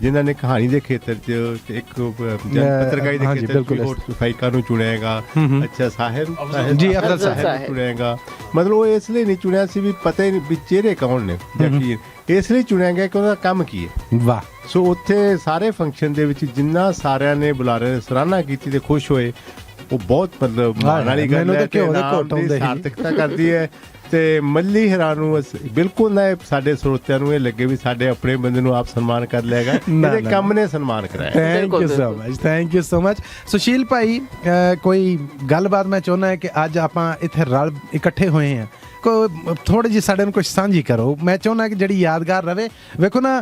ਜਿਨ੍ਹਾਂ ਨੇ ਕਹਾਣੀ ਦੇ ਖੇਤਰ 'ਚ ਇੱਕ ਪੱਤਰਕਾਰੀ ਦੇ ਖੇਤਰ 'ਚ ਹੋਰ ਸਫਾਈਕਾਰ ਨੂੰ ਚੁਣਿਆ ਹੈਗਾ। ਅੱਛਾ ਸਾਹਿਬ ਜੀ ਅਫਜ਼ਲ ਸਾਹਿਬ ਚੁਣਿਆ ਹੈਗਾ, ਮਤਲਬ ਉਹ ਇਸ ਲਈ ਨਹੀਂ ਚੁਣਿਆ ਸੀ ਵੀ ਪਤਾ ਹੀ ਨਹੀਂ ਵੀ ਚਿਹਰੇ ਕੌਣ ਨੇ, ਯਕੀਨ ਇਸ ਲਈ ਚੁਣਿਆ ਗਿਆ ਕਿ ਉਹਦਾ ਕੰਮ ਕੀ ਹੈ। ਵਾਹ। ਸੋ ਉੱਥੇ ਸਾਰੇ ਫੰਕਸ਼ਨ ਦੇ ਵਿੱਚ ਜਿੰਨਾ ਸਾਰਿਆਂ ਨੇ ਬੁਲਾਰੇ ਨੇ ਸਰਾਹਨਾ ਕੀਤੀ ਤੇ ਖੁਸ਼ ਹੋਏ, ਉਹ ਬਹੁਤ ਮਤਲਬ ਮਾਣ ਵਾਲੀ ਗੱਲ ਹੈ ਤੇ ਨਾਮ ਦੀ ਸਾਰਥਕਤਾ ਕਰਦੀ ਹੈ। ਤੇ ਮੱਲੀ ਹੈਰਾਨ ਨੂੰ ਬਿਲਕੁਲ ਨਾ ਸਾਡੇ ਸਰੋਤਿਆਂ ਨੂੰ ਇਹ ਲੱਗੇ ਵੀ ਸਾਡੇ ਆਪਣੇ ਬੰਦੇ ਨੂੰ ਆਪ ਸਨਮਾਨ ਕਰ ਲਿਆਗਾ, ਇਹਦੇ ਕੰਮ ਨੇ ਸਨਮਾਨ ਕਰਾਇਆ। Thank you so much Sushil ਭਾਈ। ਕੋਈ ਗੱਲਬਾਤ ਮੈਂ ਚਾਹੁੰਦਾ ਹੈ ਕਿ ਅੱਜ ਆਪਾਂ ਇੱਥੇ ਰਲ ਇਕੱਠੇ ਹੋਏ ਹਾਂ, ਥੋੜੀ ਜਿਹੀ ਸਾਡੇ ਨੂੰ ਕੁਝ ਸਾਂਝੀ ਕਰੋ। ਮੈਂ ਚਾਹੁੰਦਾ ਕਿ ਜਿਹੜੀ ਯਾਦਗਾਰ ਰਵੇ। ਵੇਖੋ ਨਾ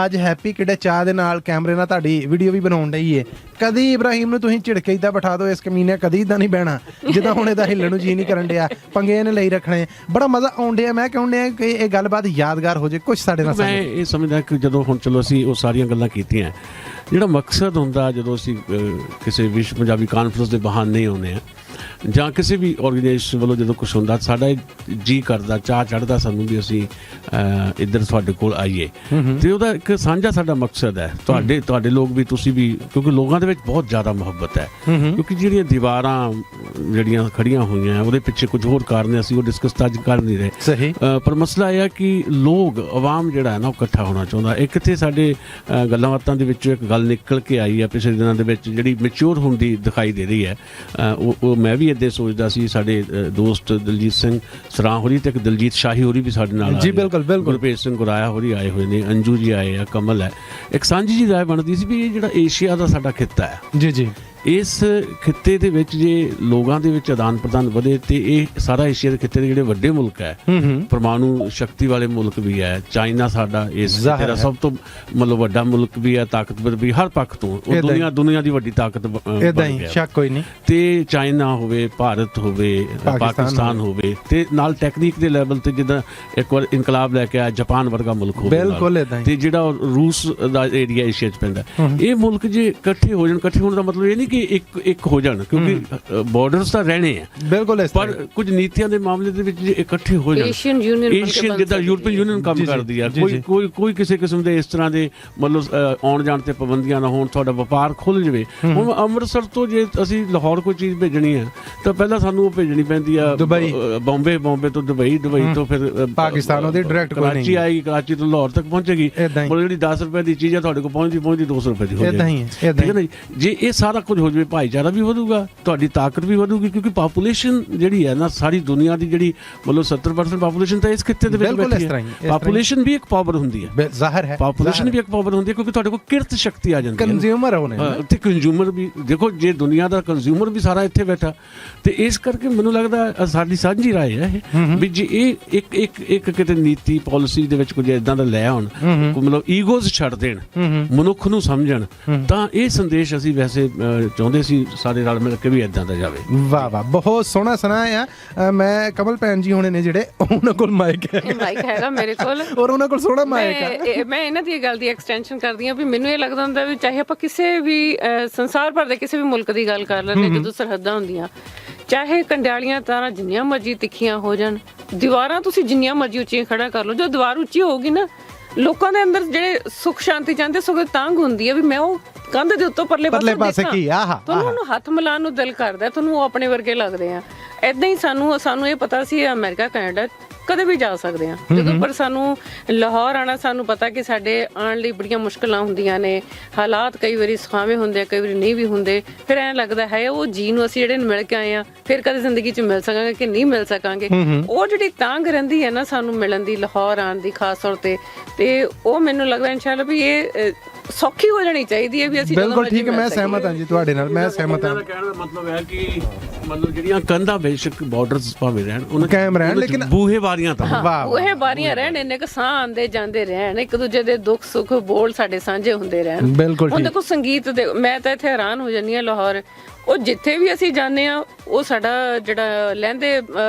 ਅੱਜ ਹੈਪੀ ਕਿਹੜੇ ਚਾਹ ਦੇ ਨਾਲ ਕੈਮਰੇ ਨਾਲ ਤੁਹਾਡੀ ਵੀਡੀਓ ਵੀ ਬਣਾਉਣ ਡਈ ਹੈ। ਕਦੀ ਇਬਰਾਹੀਮ ਨੂੰ ਤੁਸੀਂ ਝਿੜਕੇ ਇਦਾਂ ਬਿਠਾ ਦਿਓ, ਇਸ ਕਮੀਨੇ ਕਦੀ ਇਦਾਂ ਨਹੀਂ ਬਹਿਣਾ ਜਿੱਦਾਂ ਹੁਣ ਇਹਦਾ ਹਿੱਲਣ ਨੂੰ ਜੀ ਨਹੀਂ ਕਰਨ ਡਿਆ, ਪੰਗੇ ਇਹਨੇ ਲਈ ਰੱਖਣੇ, ਬੜਾ ਮਜ਼ਾ ਆਉਣ ਡਿਆ। ਮੈਂ ਕਹਿਣ ਡਿਆ ਕਿ ਇਹ ਗੱਲਬਾਤ ਯਾਦਗਾਰ ਹੋ ਜਾਏ ਕੁਝ ਸਾਡੇ ਨਾਲ। ਮੈਂ ਇਹ ਸਮਝਦਾ ਕਿ ਜਦੋਂ ਹੁਣ ਚਲੋ ਅਸੀਂ ਉਹ ਸਾਰੀਆਂ ਗੱਲਾਂ ਕੀਤੀਆਂ, ਜਿਹੜਾ ਮਕਸਦ ਹੁੰਦਾ ਜਦੋਂ ਅਸੀਂ ਕਿਸੇ ਵਿਸ਼ਵ ਪੰਜਾਬੀ ਕਾਨਫਰੰਸ ਦੇ ਬਹਾਨੇ ਆਉਂਦੇ ਹਾਂ ਜਾਂ ਕਿਸੇ ਵੀ ਆਰਗੇਨਾਈਜੇਸ਼ਨ ਵੱਲੋਂ ਜਦੋਂ ਕੁਛ ਹੁੰਦਾ, ਸਾਡਾ ਜੀ ਕਰਦਾ, ਚਾਹ ਚੜ੍ਹਦਾ ਸਾਨੂੰ ਵੀ ਅਸੀਂ ਇੱਧਰ ਤੁਹਾਡੇ ਕੋਲ ਆਈਏ। ਤੇ ਉਹਦਾ ਇੱਕ ਸਾਂਝਾ ਸਾਡਾ ਮਕਸਦ ਹੈ, ਤੁਹਾਡੇ ਲੋਕ ਵੀ ਤੁਸੀਂ ਵੀ, ਕਿਉਂਕਿ ਲੋਕਾਂ ਦੇ ਵਿੱਚ ਬਹੁਤ ਜ਼ਿਆਦਾ ਮੁਹੱਬਤ ਹੈ। ਕਿਉਂਕਿ ਜਿਹੜੀਆਂ ਦੀਵਾਰਾਂ ਜਿਹੜੀਆਂ ਖੜੀਆਂ ਹੋਈਆਂ ਉਹਦੇ ਪਿੱਛੇ ਕੁਝ ਹੋਰ ਕਾਰਨ ਅਸੀਂ ਉਹ ਡਿਸਕਸ ਤਾਂ ਅੱਜ ਕਰ ਨਹੀਂ ਰਹੇ। ਸਹੀ। ਪਰ ਮਸਲਾ ਇਹ ਹੈ ਕਿ ਲੋਕ ਆਵਾਮ ਜਿਹੜਾ ਹੈ ਨਾ ਉਹ ਇਕੱਠਾ ਹੋਣਾ ਚਾਹੁੰਦਾ। ਇੱਕ ਤੇ ਸਾਡੇ ਗੱਲਾਂ ਬਾਤਾਂ ਦੇ ਵਿੱਚੋਂ ਇੱਕ ਗੱਲ ਨਿਕਲ ਕੇ ਆਈ ਹੈ ਪਿਛਲੇ ਦਿਨਾਂ ਦੇ ਵਿੱਚ, ਜਿਹੜੀ ਮੈਚਿਓਰ ਹੁੰਦੀ ਦਿਖਾਈ ਦੇ ਰਹੀ ਹੈ। ਉਹ ਮੈਂ ਵੀ ਇੱਦਾਂ ਸੋਚਦਾ ਸੀ। ਸਾਡੇ ਦੋਸਤ ਦਲਜੀਤ ਸਿੰਘ ਸਰਾਂ ਹੋਰੀ ਤੇ ਇੱਕ ਦਲਜੀਤ ਸ਼ਾਹੀ ਹੋਰੀ ਵੀ ਸਾਡੇ ਨਾਲ ਜੀ, ਬਿਲਕੁਲ ਬਿਲਕੁਲ, ਗੁਰਪ੍ਰੀਤ ਸਿੰਘ ਗੁਰਾਇਆ ਹੋਰੀ ਆਏ ਹੋਏ ਨੇ, ਅੰਜੂ ਜੀ ਆਏ ਆ, ਕਮਲ ਹੈ। ਇੱਕ ਸਾਂਝੀ ਜੀ ਰਾਏ ਬਣਦੀ ਸੀ ਵੀ ਇਹ ਜਿਹੜਾ ਏਸ਼ੀਆ ਦਾ ਸਾਡਾ ਖਿੱਤਾ ਹੈ, ਜੀ ਇਸ ਖਿੱਤੇ ਦੇ ਵਿੱਚ ਜੇ ਲੋਕਾਂ ਦੇ ਵਿੱਚ ਆਦਾਨ ਪ੍ਰਦਾਨ ਵਧੇ ਤੇ ਇਹ ਸਾਰਾ ਏਸ਼ੀਆ ਦੇ ਖਿੱਤੇ ਦੇ ਜਿਹੜੇ ਵੱਡੇ ਮੁਲਕ ਹੈ, ਪਰਮਾਣੂ ਸ਼ਕਤੀ ਵਾਲੇ ਮੁਲਕ ਵੀ ਹੈ। ਚਾਈਨਾ ਸਾਡਾ ਇਸ ਖਿੱਤੇ ਦਾ ਸਭ ਤੋਂ ਮਤਲਬ ਵੱਡਾ ਮੁਲਕ ਵੀ ਹੈ, ਤਾਕਤਵਰ ਵੀ ਹਰ ਪੱਖ ਤੋਂ, ਉਹ ਦੁਨੀਆ ਦੀ ਵੱਡੀ ਤਾਕਤ ਇਦਾਂ ਹੀ, ਸ਼ੱਕ ਕੋਈ ਨਹੀਂ। ਤੇ ਚਾਈਨਾ ਹੋਵੇ, ਭਾਰਤ ਹੋਵੇ, ਪਾਕਿਸਤਾਨ ਹੋਵੇ, ਤੇ ਨਾਲ ਟੈਕਨੀਕ ਦੇ ਲੈਵਲ ਤੇ ਜਿੱਦਾਂ ਇੱਕ ਵਾਰ ਇਨਕਲਾਬ ਲੈ ਕੇ ਆਇਆ ਜਾਪਾਨ ਵਰਗਾ ਮੁਲਕ ਹੋਵੇ, ਬਿਲਕੁਲ ਇਦਾਂ ਹੀ। ਤੇ ਜਿਹੜਾ ਰੂਸ ਦਾ ਏਰੀਆ ਏਸ਼ੀਆ 'ਚ ਪੈਂਦਾ, ਇਹ ਮੁਲਕ ਜੇ ਇਕੱਠੇ ਹੋ ਜਾਣ, ਇਕੱਠੇ ਹੋਣ ਦਾ ਮਤਲਬ ਇਹ ਨਹੀਂ ਕਿ ਇੱਕ ਹੋ ਜਾਣ, ਕਿਉਂਕਿ ਬਾਰਡਰਸ ਤਾਂ ਰਹਿਣੇ ਆ, ਬਿਲਕੁਲ, ਪਰ ਕੁਝ ਨੀਤੀਆਂ ਦੇ ਮਾਮਲੇ ਦੇ ਵਿੱਚ ਜੇ ਇਕੱਠੇ ਹੋ ਜਾਣ, ਏਸ਼ੀਅਨ ਜਿੱਦਾਂ ਯੂਰਪੀਅਨ ਯੂਨੀਅਨ ਕੰਮ ਕਰਦੀ ਆ, ਕੋਈ ਕਿਸੇ ਕਿਸਮ ਦੇ ਇਸ ਤਰ੍ਹਾਂ ਦੇ ਮਤਲਬ ਆਉਣ ਜਾਣ ਤੇ ਪਾਬੰਦੀਆਂ ਨਾ ਹੋਣ, ਤੁਹਾਡਾ ਵਪਾਰ ਖੁੱਲ ਜਾਵੇ। ਹੁਣ ਅੰਮ੍ਰਿਤਸਰ ਤੋਂ ਜੇ ਅਸੀਂ ਲਾਹੌਰ ਕੋਈ ਚੀਜ਼ ਭੇਜਣੀ ਹੈ ਤਾਂ ਪਹਿਲਾਂ ਸਾਨੂੰ ਉਹ ਭੇਜਣੀ ਪੈਂਦੀ ਆ ਦੁਬਈ, ਬੰਬੇ ਤੋਂ ਦੁਬਈ ਤੋਂ ਫਿਰ ਪਾਕਿਸਤਾਨ, ਉਹਦੀ ਡਾਇਰੈਕਟ ਕਰਾਚੀ ਆਏਗੀ, ਕਰਾਚੀ ਤੋਂ ਲਾਹੌਰ ਤੱਕ ਪਹੁੰਚੇਗੀ। ਮਤਲਬ ਜਿਹੜੀ 10 ਰੁਪਏ ਦੀ ਚੀਜ਼ ਆ ਤੁਹਾਡੇ ਕੋਲ ਪਹੁੰਚਦੀ 200 ਰੁਪਏ ਦੀ ਹੋ ਜਾਏਗੀ। ਠੀਕ ਹੈ ਨਾ ਜੀ। ਜੇ ਇਹ ਸਾਰਾ ਕੁਝ ਹੋ ਜਾਵੇ, ਭਾਈਚਾਰਾ ਵੀ ਵਧੂਗਾ, ਤੁਹਾਡੀ ਤਾਕਤ ਵੀ ਵਧੂਗੀ, ਕਿਉਂਕਿ ਪਾਪੂਲੇਸ਼ਨ ਜਿਹੜੀ ਹੈ ਨਾ ਸਾਰੀ ਦੁਨੀਆ ਦੀ ਜਿਹੜੀ ਮਤਲਬ 70% ਪਾਪੂਲੇਸ਼ਨ ਤਾਂ ਇਸ ਖਿੱਤੇ ਦੇ ਵਿੱਚ ਬੈਠੀ ਹੈ। ਪਾਪੂਲੇਸ਼ਨ ਵੀ ਇੱਕ ਪਾਵਰ ਹੁੰਦੀ ਹੈ, ਜ਼ਾਹਿਰ ਹੈ, ਪਾਪੂਲੇਸ਼ਨ ਵੀ ਇੱਕ ਪਾਵਰ ਹੁੰਦੀ ਹੈ, ਕਿਉਂਕਿ ਤੁਹਾਡੇ ਕੋਲ ਕਿਰਤ ਸ਼ਕਤੀ ਆ ਜਾਂਦੀ ਹੈ। ਕੰਜ਼ਿਊਮਰ ਹੋਣੇ ਤੇ ਕੰਜ਼ਿਊਮਰ ਵੀ ਦੇਖੋ, ਜੇ ਦੁਨੀਆ ਦਾ ਕੰਜ਼ਿਊਮਰ ਵੀ ਸਾਰਾ ਇੱਥੇ ਬੈਠਾ, ਤੇ ਇਸ ਕਰਕੇ ਮੈਨੂੰ ਲੱਗਦਾ ਸਾਡੀ ਸਾਂਝੀ ਰਾਏ ਹੈ ਵੀ ਜੇ ਇਹ ਇੱਕ ਕਿਤੇ ਨੀਤੀ ਪਾਲਿਸੀ ਦੇ ਵਿੱਚ ਕੁਝ ਇਦਾਂ ਦਾ ਲੈ ਆਉਣ, ਮਤਲਬ ਈਗੋਜ਼ ਛੱਡ ਦੇਣ, ਮਨੁੱਖ ਨੂੰ ਸਮਝਣ, ਤਾਂ ਇਹ ਸੰਦੇਸ਼ ਅਸੀਂ ਵੈਸੇ ਚਾਹੁੰਦੇ ਸੀ ਸਾਰੇ ਰਲ ਮਿਲ ਕੇ ਵੀ ਇਦਾਂ ਦਾ ਜਾਵੇ। ਵਾਹ ਵਾਹ, ਬਹੁਤ ਸੋਹਣਾ ਸੁਣਾਇਆ ਆ। ਮੈਂ ਕਮਲ ਭੈਣ ਜੀ ਹੋਣੇ ਨੇ ਜਿਹੜੇ, ਉਹਨਾਂ ਕੋਲ ਮਾਈਕ ਹੈਗਾ ਮੇਰੇ ਕੋਲ, ਔਰ ਉਹਨਾਂ ਕੋਲ ਸੋਹਣਾ ਮਾਈਕ ਹੈ। ਮੈਂ ਇਹਨਾਂ ਦੀ ਗੱਲ ਦੀ ਐਕਸਟੈਂਸ਼ਨ ਕਰਦੀ ਹਾਂ ਵੀ ਮੈਨੂੰ ਇਹ ਲੱਗਦਾ ਹੁੰਦਾ ਵੀ ਚਾਹੇ ਆਪਾਂ ਕਿਸੇ ਵੀ ਸੰਸਾਰ ਭਰ ਦੇ ਕਿਸੇ ਵੀ ਮੁਲਕ ਦੀ ਗੱਲ ਕਰ ਲੈਂਦੇ, ਜਦੋਂ ਸਰਹੱਦਾਂ ਹੁੰਦੀਆਂ, ਚਾਹੇ ਕੰਡਿਆਲੀਆਂ ਤਾਰਾਂ ਜਿੰਨੀਆਂ ਮਰਜ਼ੀ ਤਿੱਖੀਆਂ ਹੋ ਜਾਣ, ਦੀਵਾਰਾਂ ਤੁਸੀਂ ਜਿੰਨੀਆਂ ਮਰਜ਼ੀ ਉੱਚੀਆਂ ਖੜਾ ਕਰ ਲਓ, ਜਦੋਂ ਦੀਵਾਰ ਉੱਚੀ ਹੋਊਗੀ ਨਾ, ਲੋਕਾਂ ਦੇ ਅੰਦਰ ਜਿਹੜੇ ਸੁੱਖ ਸ਼ਾਂਤੀ ਚਾਹੁੰਦੇ ਸਗੋਂ ਤੰਗ ਹੁੰਦੀ ਹੈ ਵੀ ਮੈਂ ਉਹ ਕੰਧ ਦੇ ਉੱਤੋਂ ਪਰਲੇ ਪਾਸੇ ਕੀ, ਤੁਹਾਨੂੰ ਉਹਨੂੰ ਹੱਥ ਮਿਲਾਉਣ ਨੂੰ ਦਿਲ ਕਰਦਾ, ਤੁਹਾਨੂੰ ਉਹ ਆਪਣੇ ਵਰਗੇ ਲੱਗਦੇ ਆ। ਏਦਾਂ ਹੀ ਸਾਨੂੰ ਇਹ ਪਤਾ ਸੀ ਅਮਰੀਕਾ ਕੈਨੇਡਾ ਕਦੇ ਵੀ ਜਾ ਸਕਦੇ ਆ, ਜਦੋਂ ਪਰ ਸਾਨੂੰ ਲਾਹੌਰ ਆਣਾ, ਸਾਨੂੰ ਪਤਾ ਕਿ ਸਾਡੇ ਆਉਣ ਲਈ ਬੜੀਆਂ ਮੁਸ਼ਕਲਾਂ ਹੁੰਦੀਆਂ ਨੇ, ਹਾਲਾਤ ਕਈ ਵਾਰੀ ਸੁਖਾਵੇਂ ਹੁੰਦੇ ਆ, ਕਈ ਵਾਰੀ ਨਹੀਂ ਵੀ ਹੁੰਦੇ। ਫਿਰ ਐਂ ਲੱਗਦਾ ਹੈ ਉਹ ਜੀ ਨੂੰ ਅਸੀਂ ਜਿਹੜੇ ਮਿਲ ਕੇ ਆਏ ਆ, ਫਿਰ ਕਦੇ ਜ਼ਿੰਦਗੀ 'ਚ ਮਿਲ ਸਕਾਂਗੇ ਕਿ ਨਹੀਂ ਮਿਲ ਸਕਾਂਗੇ। ਉਹ ਜਿਹੜੀ ਤਾਂਘ ਰਹਿੰਦੀ ਹੈ ਨਾ ਸਾਨੂੰ ਮਿਲਣ ਦੀ, ਲਾਹੌਰ ਆਉਣ ਦੀ ਖਾਸ ਤੌਰ ਤੇ ਉਹ ਮੈਨੂੰ ਲੱਗਦਾ ਇਨਸ਼ਾਅੱਲਾ ਵੀ ਇਹ ਸੌਖੀ ਹੋ ਜਾਣੀ ਚਾਹੀਦੀ ਹੈ ਵੀ ਅਸੀਂ ਜਦੋਂ ਬਿਲਕੁਲ ਮਰਜ਼ੀ ਠੀਕ ਹੈ, ਮੈਂ ਮਿਲ ਸਕੀਏ। ਸਹਿਮਤ ਹਾਂ ਜੀ ਤੁਹਾਡੇ ਨਾਲ, ਮੈਂ ਸਹਿਮਤ ਹਾਂ। ਕਹਿਣ ਦਾ ਮਤਲਬ ਹੈ ਕਿ ਮਤਲਬ ਜਿਹੜੀਆਂ ਕੰਧਾਂ ਬੇਸ਼ੱਕ ਬਾਰਡਰਸ ਭਾਵੇਂ ਰਹਿਣ ਉਹਨਾਂ 'ਚ- ਕਾਇਮ ਰਹਿਣ, ਉਹਦੇ 'ਚ ਲੇਕਿਨ- ਬੂਹੇ ਬਾਰੀਆਂ ਤਾਂ ਵਾਹ, ਵਾਹ। ਉਹ ਬਾਰੀਆਂ ਰਹਿਣ, ਇੰਨੇ ਕੁ ਸਾਹ ਆਉਂਦੇ ਜਾਂਦੇ ਰਹਿਣ, ਇੱਕ ਦੂਜੇ ਦੇ ਦੁੱਖ ਸੁੱਖ ਬੋਲ ਸਾਡੇ ਸਾਂਝੇ ਹੁੰਦੇ ਰਹਿਣ। ਬਿਲਕੁਲ ਹੁਣ ਠੀਕ। ਦੇਖੋ ਸੰਗੀਤ ਦੇ, ਮੈਂ ਤਾਂ ਇੱਥੇ ਹੈਰਾਨ ਹੋ ਜਾਂਦੀ ਹਾਂ ਲਾਹੌਰ, ਉਹ ਜਿੱਥੇ ਵੀ ਅਸੀਂ ਜਾਂਦੇ ਆ ਉਹ ਸਾਡਾ ਜਿਹੜਾ ਲਹਿੰਦੇ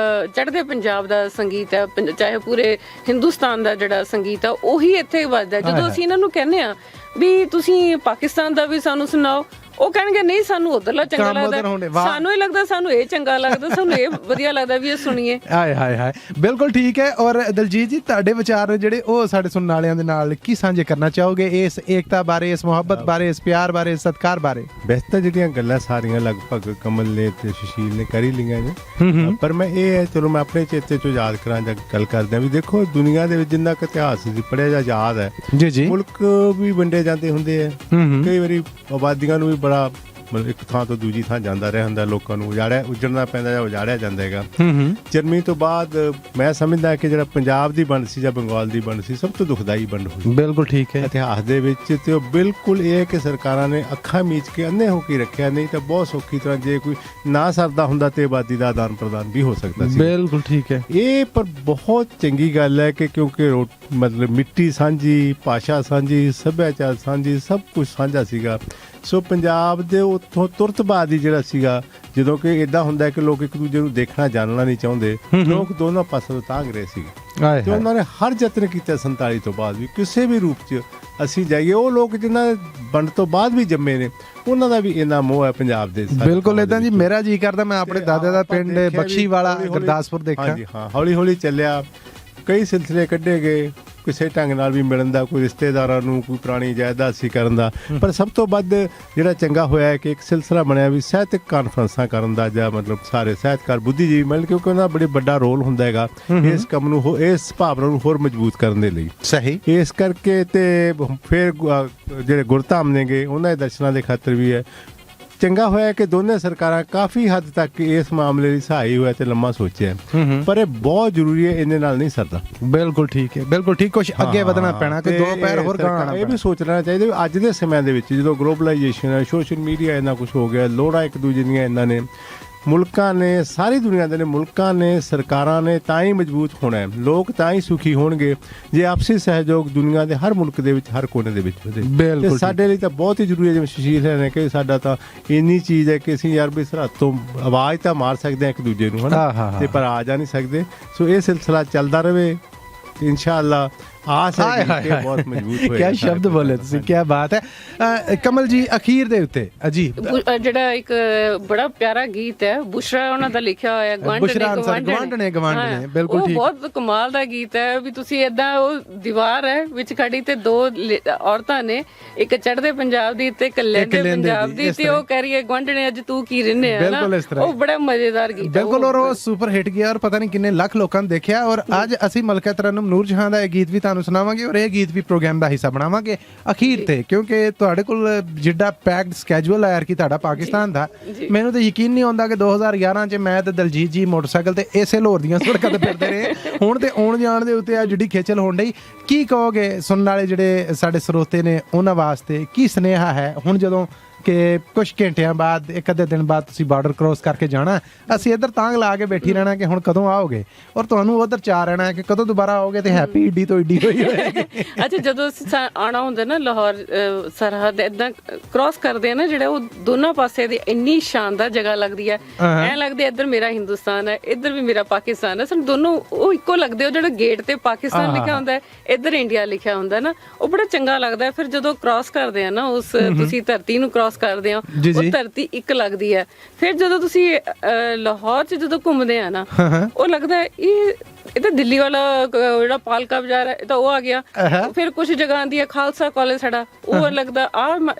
ਚੜ੍ਹਦੇ ਪੰਜਾਬ ਦਾ ਸੰਗੀਤ ਹੈ, ਚਾਹੇ ਪੂਰੇ ਹਿੰਦੁਸਤਾਨ ਦਾ ਜਿਹੜਾ ਸੰਗੀਤ ਆ ਉਹੀ ਇੱਥੇ ਵੱਜਦਾ। ਜਦੋਂ ਅਸੀਂ ਇਹਨਾਂ ਨੂੰ ਕਹਿੰਦੇ ਆ ਵੀ ਤੁਸੀਂ ਪਾਕਿਸਤਾਨ ਦਾ ਵੀ ਸਾਨੂੰ ਸੁਣਾਓ, ਉਹ ਕਹਿਣਗੇ ਨਹੀਂ ਸਾਨੂੰ ਉਧਰਲਾ ਚੰਗਾ ਕੰਮ ਉੱਧਰ ਲੱਗਦਾ, ਹੁੰਦੇ, ਵਾਹ। ਸਾਨੂੰ ਇਹ ਲੱਗਦਾ ਸਾਨੂੰ ਇਹ ਚੰਗਾ ਲੱਗਦਾ, ਸਾਨੂੰ ਇਹ ਵਧੀਆ ਲੱਗਦਾ ਵੀ ਇਹ ਸੁਣੀਏ। ਹਾਏ ਹਾਏ ਹਾਏ, ਬਿਲਕੁਲ ਠੀਕ ਹੈ। ਔਰ ਦਲਜੀਤ ਜੀ, ਤੁਹਾਡੇ ਵਿਚਾਰ ਜਿਹੜੇ ਉਹ ਸਾਡੇ ਸੁਣਨ ਵਾਲਿਆਂ ਦੇ ਨਾਲ ਕੀ ਸਾਂਝੇ ਕਰਨਾ ਚਾਹੋਗੇ ਇਸ ਏਕਤਾ ਬਾਰੇ, ਇਸ ਮੁਹੱਬਤ ਬਾਰੇ, ਇਸ ਪਿਆਰ ਬਾਰੇ, ਇਸ ਸਤਿਕਾਰ ਬਾਰੇ? ਵੈਸੇ ਤਾਂ ਜਿਹੜੀਆਂ ਗੱਲਾਂ ਸਾਰੀਆਂ ਲਗਭਗ ਕਮਲ ਨੇ ਤੇ ਸੁਸ਼ੀਲ ਨੇ ਕਰ ਹੀ ਲਈਆਂ ਨੇ, ਪਰ ਮੈਂ ਇਹ ਹੈ, ਚਲੋ ਮੈਂ ਆਪਣੇ ਚੇਤੇ ਚੋਂ ਯਾਦ ਕਰਾਂ ਜਾਂ ਗੱਲ ਕਰਦੇ ਆ ਵੀ ਦੇਖੋ ਦੁਨੀਆ ਦੇ ਵਿੱਚ ਜਿੰਨਾ ਕੁ ਇਤਿਹਾਸ ਸੀ ਪੜਿਆ ਜਾਂ ਯਾਦ ਹੈ, ਜੀ ਜੀ। ਮੁਲਕ ਵੀ ਵੰਡੇ ਜਾਂਦੇ ਹੁੰਦੇ ਆ, ਕਈ ਵਾਰੀ ਆਬਾਦੀਆਂ ਨੂੰ ਵੀ ਬੜਾ ਮਤਲਬ ਇੱਕ ਥਾਂ ਤੋਂ ਦੂਜੀ ਥਾਂ ਜਾਂਦਾ ਰਿਹਾ ਹੁੰਦਾ, ਲੋਕਾਂ ਨੂੰ ਉਜੜਨਾ ਪੈਂਦਾ ਜਾਂ ਉਜਾੜਿਆ ਜਾਂਦਾ ਹੈਗਾ। ਜਰਮਨੀ ਤੋਂ ਬਾਅਦ ਮੈਂ ਸਮਝਦਾ ਕਿ ਜਿਹੜਾ ਪੰਜਾਬ ਦੀ ਵੰਡ ਸੀ ਜਾਂ ਬੰਗਾਲ ਦੀ ਵੰਡ ਸੀ, ਸਭ ਤੋਂ ਦੁਖਦਾਈ ਵੰਡ ਹੋਈ ਬਿਲਕੁਲ ਠੀਕ ਹੈ ਇਤਿਹਾਸ ਦੇ ਵਿੱਚ। ਤੇ ਉਹ ਬਿਲਕੁਲ ਇਹ ਹੈ ਕਿ ਸਰਕਾਰਾਂ ਨੇ ਅੱਖਾਂ ਮੀਚ ਕੇ ਅੰਨੇ ਹੋ ਕੇ ਰੱਖਿਆ, ਨਹੀਂ ਤਾਂ ਬਹੁਤ ਸੌਖੀ ਤਰ੍ਹਾਂ ਜੇ ਕੋਈ ਨਾ ਸਰਦਾ ਹੁੰਦਾ ਤੇ ਆਬਾਦੀ ਦਾ ਆਦਾਨ ਪ੍ਰਦਾਨ ਵੀ ਹੋ ਸਕਦਾ ਸੀ। ਬਿਲਕੁਲ ਠੀਕ ਹੈ। ਇਹ ਪਰ ਬਹੁਤ ਚੰਗੀ ਗੱਲ ਹੈ ਕਿ ਕਿਉਂਕਿ ਮਤਲਬ ਮਿੱਟੀ ਸਾਂਝੀ, ਭਾਸ਼ਾ ਸਾਂਝੀ, ਸੱਭਿਆਚਾਰ ਸਾਂਝੀ, ਸਭ ਕੁਝ ਸਾਂਝਾ ਸੀਗਾ। ਸੋ ਪੰਜਾਬ ਦੇ ਉੱਥੋਂ ਤੁਰਤ ਬਾਅਦ ਹੀ ਜਿਹੜਾ ਸੀਗਾ, ਜਦੋਂ ਕਿ ਇਦਾਂ ਹੁੰਦਾ ਕਿ ਲੋਕ ਇੱਕ ਦੂਜੇ ਨੂੰ ਦੇਖਣਾ ਜਾਣਨਾ ਨਹੀਂ ਚਾਹੁੰਦੇ, ਲੋਕ ਦੋਨੋਂ ਪਾਸੇ ਤਾਂਘ ਰਹੇ ਸੀਗੇ ਤੇ ਉਹਨਾਂ ਨੇ ਹਰ ਯਤਨ ਕੀਤਾ 47 ਤੋਂ ਬਾਅਦ ਵੀ ਕਿਸੇ ਵੀ ਰੂਪ 'ਚ ਅਸੀਂ ਜਾਈਏ। ਉਹ ਲੋਕ ਜਿਨ੍ਹਾਂ ਵੰਡ ਤੋਂ ਬਾਅਦ ਵੀ ਜੰਮੇ ਨੇ, ਉਹਨਾਂ ਦਾ ਵੀ ਇੰਨਾ ਮੋਹ ਹੈ ਪੰਜਾਬ ਦੇ। ਬਿਲਕੁਲ ਇਦਾਂ ਜੀ, ਮੇਰਾ ਜੀ ਕਰਦਾ ਮੈਂ ਆਪਣੇ ਦਾਦੇ ਦਾ ਪਿੰਡ ਬਖਸ਼ੀਵਾਲਾ ਗੁਰਦਾਸਪੁਰ ਦੇਖਾਂ। ਹਾਂਜੀ ਹਾਂ, ਹੌਲੀ ਹੌਲੀ ਚੱਲਿਆ, ਕਈ ਸਿਲਸਿਲੇ ਕੱਢੇ ਗਏ, ਕਿਸੇ ਢੰਗ ਨਾਲ ਵੀ ਮਿਲਣ ਦਾ, ਕੋਈ ਰਿਸ਼ਤੇਦਾਰਾਂ ਨੂੰ, ਕੋਈ ਪੁਰਾਣੀ ਜਾਇਦਾਦ ਸੀ ਕਰਨ ਦਾ। ਪਰ ਸਭ ਤੋਂ ਵੱਧ ਜਿਹੜਾ ਚੰਗਾ ਹੋਇਆ ਹੈ ਕਿ ਇੱਕ ਸਿਲਸਿਲਾ ਬਣਿਆ ਵੀ ਸਾਹਿਤਕ ਕਾਨਫਰੰਸਾਂ ਕਰਨ ਦਾ, ਜਾਂ ਮਤਲਬ ਸਾਰੇ ਸਾਹਿਤਕਾਰ ਬੁੱਧੀਜੀਵੀ ਮਿਲ, ਕਿਉਂਕਿ ਉਹਨਾਂ ਦਾ ਬੜਾ ਵੱਡਾ ਰੋਲ ਹੁੰਦਾ ਹੈਗਾ ਇਸ ਕੰਮ ਨੂੰ, ਇਸ ਭਾਵਨਾ ਨੂੰ ਹੋਰ ਮਜ਼ਬੂਤ ਕਰਨ ਦੇ ਲਈ। ਸਹੀ। ਇਸ ਕਰਕੇ ਤੇ ਫਿਰ ਜਿਹੜੇ ਗੁਰਧਾਮ ਨੇਗੇ ਉਹਨਾਂ ਦੇ ਦਰਸ਼ਨਾਂ ਦੇ ਖਾਤਰ ਵੀ ਹੈ। ਚੰਗਾ ਹੋਇਆ ਕਿ ਦੋਨੇ ਸਰਕਾਰਾਂ ਕਾਫੀ ਹੱਦ ਤੱਕ ਇਸ ਮਾਮਲੇ ਦੀ ਸਹਾਈ ਹੋਇਆ ਤੇ ਲੰਮਾ ਸੋਚਿਆ, ਪਰ ਇਹ ਬਹੁਤ ਜ਼ਰੂਰੀ ਹੈ, ਇਹਦੇ ਨਾਲ ਨਹੀਂ ਸਰਦਾ। ਬਿਲਕੁਲ ਠੀਕ ਹੈ, ਬਿਲਕੁਲ ਠੀਕ। ਕੁਝ ਅੱਗੇ ਵਧਣਾ ਪੈਣਾ, ਕਿ ਦੋ ਪੈਰ ਹੋਰ ਗਾਣਾ। ਇਹ ਵੀ ਸੋਚਣਾ ਚਾਹੀਦਾ ਵੀ ਅੱਜ ਦੇ ਸਮੇਂ ਦੇ ਵਿੱਚ ਜਦੋਂ ਗਲੋਬਲਾਈਜੇਸ਼ਨ ਹੈ, ਸੋਸ਼ਲ ਮੀਡੀਆ ਇੰਨਾ ਕੁਝ ਹੋ ਗਿਆ, ਲੋੜਾਂ ਇੱਕ ਦੂਜੇ ਦੀਆਂ ਇਹਨਾਂ ਨੇ, ਮੁਲਕਾਂ ਨੇ, ਸਾਰੀ ਦੁਨੀਆ ਦੇ ਨੇ ਮੁਲਕਾਂ ਨੇ, ਸਰਕਾਰਾਂ ਨੇ ਤਾਂ ਹੀ ਮਜ਼ਬੂਤ ਹੋਣਾ ਹੈ। ਲੋਕ ਤਾਂ ਹੀ ਸੁਖੀ ਹੋਣਗੇ ਜੇ ਆਪਸੀ ਸਹਿਯੋਗ ਦੁਨੀਆ ਦੇ ਹਰ ਮੁਲਕ ਦੇ ਵਿੱਚ, ਹਰ ਕੋਨੇ ਦੇ ਵਿੱਚ ਵਧੇ। ਬਿਲਕੁਲ ਸਾਡੇ ਲਈ ਤਾਂ ਬਹੁਤ ਹੀ ਜ਼ਰੂਰੀ ਹੈ, ਜਿਵੇਂ ਸੁਸ਼ੀਲ ਨੇ ਕਿ ਸਾਡਾ ਤਾਂ ਇੰਨੀ ਚੀਜ਼ ਹੈ ਕਿ ਅਸੀਂ ਯਾਰ ਵੀ ਸਰਹੱਦ ਤੋਂ ਆਵਾਜ਼ ਤਾਂ ਮਾਰ ਸਕਦੇ ਹਾਂ ਇੱਕ ਦੂਜੇ ਨੂੰ, ਹਨਾ, ਤੇ ਪਰ ਆ ਜਾ ਨਹੀਂ ਸਕਦੇ। ਸੋ ਇਹ ਸਿਲਸਿਲਾ ਚੱਲਦਾ ਰਹੇ, ਇਨਸ਼ਾਅੱਲਾ ਆਸ ਹੈ ਕਿ ਬਹੁਤ ਮਜ਼ਬੂਤ ਹੋਏਗਾ। ਕੀ ਸ਼ਬਦ ਬੋਲੇ ਤੁਸੀਂ, ਕੀ ਬਾਤ ਹੈ। ਕਮਲ ਜੀ, ਅਖੀਰ ਦੇ ਉੱਤੇ ਅਜੀਬ ਜਿਹੜਾ ਇੱਕ ਬੜਾ ਪਿਆਰਾ ਗੀਤ ਹੈ, ਬੁਸ਼ਰਾ ਉਹਨਾਂ ਦਾ ਲਿਖਿਆ ਹੋਇਆ, ਗਵਾਂਢਣੇ, ਬਿਲਕੁਲ ਠੀਕ। ਉਹ ਬਹੁਤ ਕਮਾਲ ਦਾ ਗੀਤ ਹੈ ਵੀ ਤੁਸੀਂ ਏਦਾਂ, ਉਹ ਦੀਵਾਰ ਹੈ ਵਿੱਚ ਖੜੀ ਤੇ ਦੋ ਔਰਤਾਂ ਨੇ, ਇੱਕ ਚੜ੍ਹਦੇ ਪੰਜਾਬ ਦੀ ਤੇ ਇੱਕ ਲਹਿੰਦੇ ਪੰਜਾਬ ਦੀ, ਤੇ ਉਹ ਕਹਿ ਰਹੀ ਹੈ ਗਵਾਂਢਣੇ ਅੱਜ ਤੂੰ ਕੀ ਰਹਿੰਦੇ ਆ ਨਾ। ਉਹ ਬੜਾ ਮਜ਼ੇਦਾਰ ਗੀਤ ਹੈ ਬਿਲਕੁਲ। ਔਰ ਉਹ ਸੁਪਰ ਹਿੱਟ ਗਿਆ ਔਰ ਪਤਾ ਨਹੀਂ ਕਿੰਨੇ ਲੱਖ ਲੋਕਾਂ ਨੇ ਦੇਖਿਆ। ਔਰ ਅੱਜ ਅਸੀਂ ਮਲਕਾ ਤਰਨਮ ਨੂਰ ਜਹਾਂ ਦਾ ਇਹ ਗੀਤ ਵੀ ਸੁਣਾਵਾਂਗੇ ਔਰ ਇਹ ਗੀਤ ਵੀ ਪ੍ਰੋਗਰਾਮ ਦਾ ਹਿੱਸਾ ਬਣਾਵਾਂਗੇ ਅਖੀਰ ਤੇ, ਕਿਉਂਕਿ ਤੁਹਾਡੇ ਕੋਲ ਜਿੱਡਾ ਪੈਕਡ ਸਕੇਜੂਲ ਹੈ ਕਿ ਤੁਹਾਡਾ ਪਾਕਿਸਤਾਨ ਦਾ, ਮੈਨੂੰ ਤਾਂ ਯਕੀਨ ਨਹੀਂ ਆਉਂਦਾ ਕਿ 2011 ਚ ਮੈਂ ਤੇ ਦਲਜੀਤ ਜੀ ਮੋਟਰਸਾਈਕਲ ਤੇ ਇਸੇ ਲਾਹੌਰ ਦੀਆਂ ਸੜਕਾਂ ਤੇ ਫਿਰਦੇ ਰਹੇ। ਹੁਣ ਤੇ ਆਉਣ ਜਾਣ ਦੇ ਉੱਤੇ ਆ ਜਿਹੜੀ ਖੇਚਲ ਹੋਣ ਡਈ। ਕੀ ਕਹੋਗੇ ਸੁਣਨ ਵਾਲੇ ਜਿਹੜੇ ਸਾਡੇ ਸਰੋਤੇ ਨੇ ਉਹਨਾਂ ਵਾਸਤੇ, ਕੀ ਸੁਨੇਹਾ ਹੈ ਹੁਣ ਜਦੋਂ ਕਿ ਕੁਝ ਘੰਟਿਆਂ ਬਾਅਦ, ਇੱਕ ਅੱਧੇ ਦਿਨ ਬਾਅਦ ਤੁਸੀਂ ਬਾਰਡਰ ਕ੍ਰੋਸ ਕਰਕੇ ਜਾਣਾ, ਅਸੀਂ ਇੱਧਰ ਤਾਂਗ ਲਾ ਕੇ ਬੈਠੀ ਰਹਿਣਾ ਕਿ ਹੁਣ ਕਦੋਂ ਆਓਗੇ, ਔਰ ਤੁਹਾਨੂੰ ਉਧਰ ਚਾਹ ਰਹਿਣਾ ਕਿ ਕਦੋਂ ਦੁਬਾਰਾ ਆਓਗੇ, ਤੇ ਹੈਪੀ ਈਡੀ ਤੋਂ ਈਡੀ ਹੋਈ ਹੋਏਗੀ। ਅੱਛਾ, ਜਦੋਂ ਆਉਣਾ ਹੁੰਦਾ ਨਾ ਲਾਹੌਰ ਸਰਹੱਦ ਇਦਾਂ ਕ੍ਰੋਸ ਕਰਦੇ ਆ ਨਾ, ਜਿਹੜਾ ਉਹ ਦੋਨਾਂ ਪਾਸੇ ਦੀ ਇੰਨੀ ਸ਼ਾਨਦਾਰ ਜਗ੍ਹਾ ਲੱਗਦੀ ਹੈ, ਐਂ ਲੱਗਦਾ ਇੱਧਰ ਮੇਰਾ ਹਿੰਦੁਸਤਾਨ ਹੈ, ਇੱਧਰ ਵੀ ਮੇਰਾ ਪਾਕਿਸਤਾਨ ਹੈ, ਸਾਨੂੰ ਦੋਨੋਂ ਉਹ ਇੱਕੋ ਲੱਗਦੇ। ਉਹ ਜਿਹੜਾ ਗੇਟ ਤੇ ਪਾਕਿਸਤਾਨ ਲਿਖਿਆ ਹੁੰਦਾ, ਇੱਧਰ ਇੰਡੀਆ ਲਿਖਿਆ ਹੁੰਦਾ ਨਾ, ਉਹ ਬੜਾ ਚੰਗਾ ਲੱਗਦਾ। ਫਿਰ ਜਦੋਂ ਕ੍ਰੋਸ ਕਰਦੇ ਆ ਨਾ, ਉਸ ਤੁਸੀਂ ਧਰਤੀ ਨੂੰ ਕ੍ਰੋਸ ਕਰਦੇ ਆ, ਉਹ ਧਰਤੀ ਇੱਕ ਲੱਗਦੀ ਹੈ। ਫਿਰ ਜਦੋਂ ਤੁਸੀਂ ਲਾਹੌਰ 'ਚ ਜਦੋਂ ਘੁੰਮਦੇ ਆ ਨਾ, ਉਹ ਲੱਗਦਾ ਇਹ ਤਾਂ ਦਿੱਲੀ ਵਾਲਾ ਜਿਹੜਾ ਪਾਲਕਾ ਬਾਜ਼ਾਰ ਹੈ, ਇਹ ਤਾਂ ਉਹ ਆ ਗਿਆ। ਫਿਰ ਕੁਝ ਜਗ੍ਹਾ ਆਉਂਦੀ ਹੈ, ਖਾਲਸਾ ਕਾਲਜ ਸਾਡਾ, ਉਹ ਲੱਗਦਾ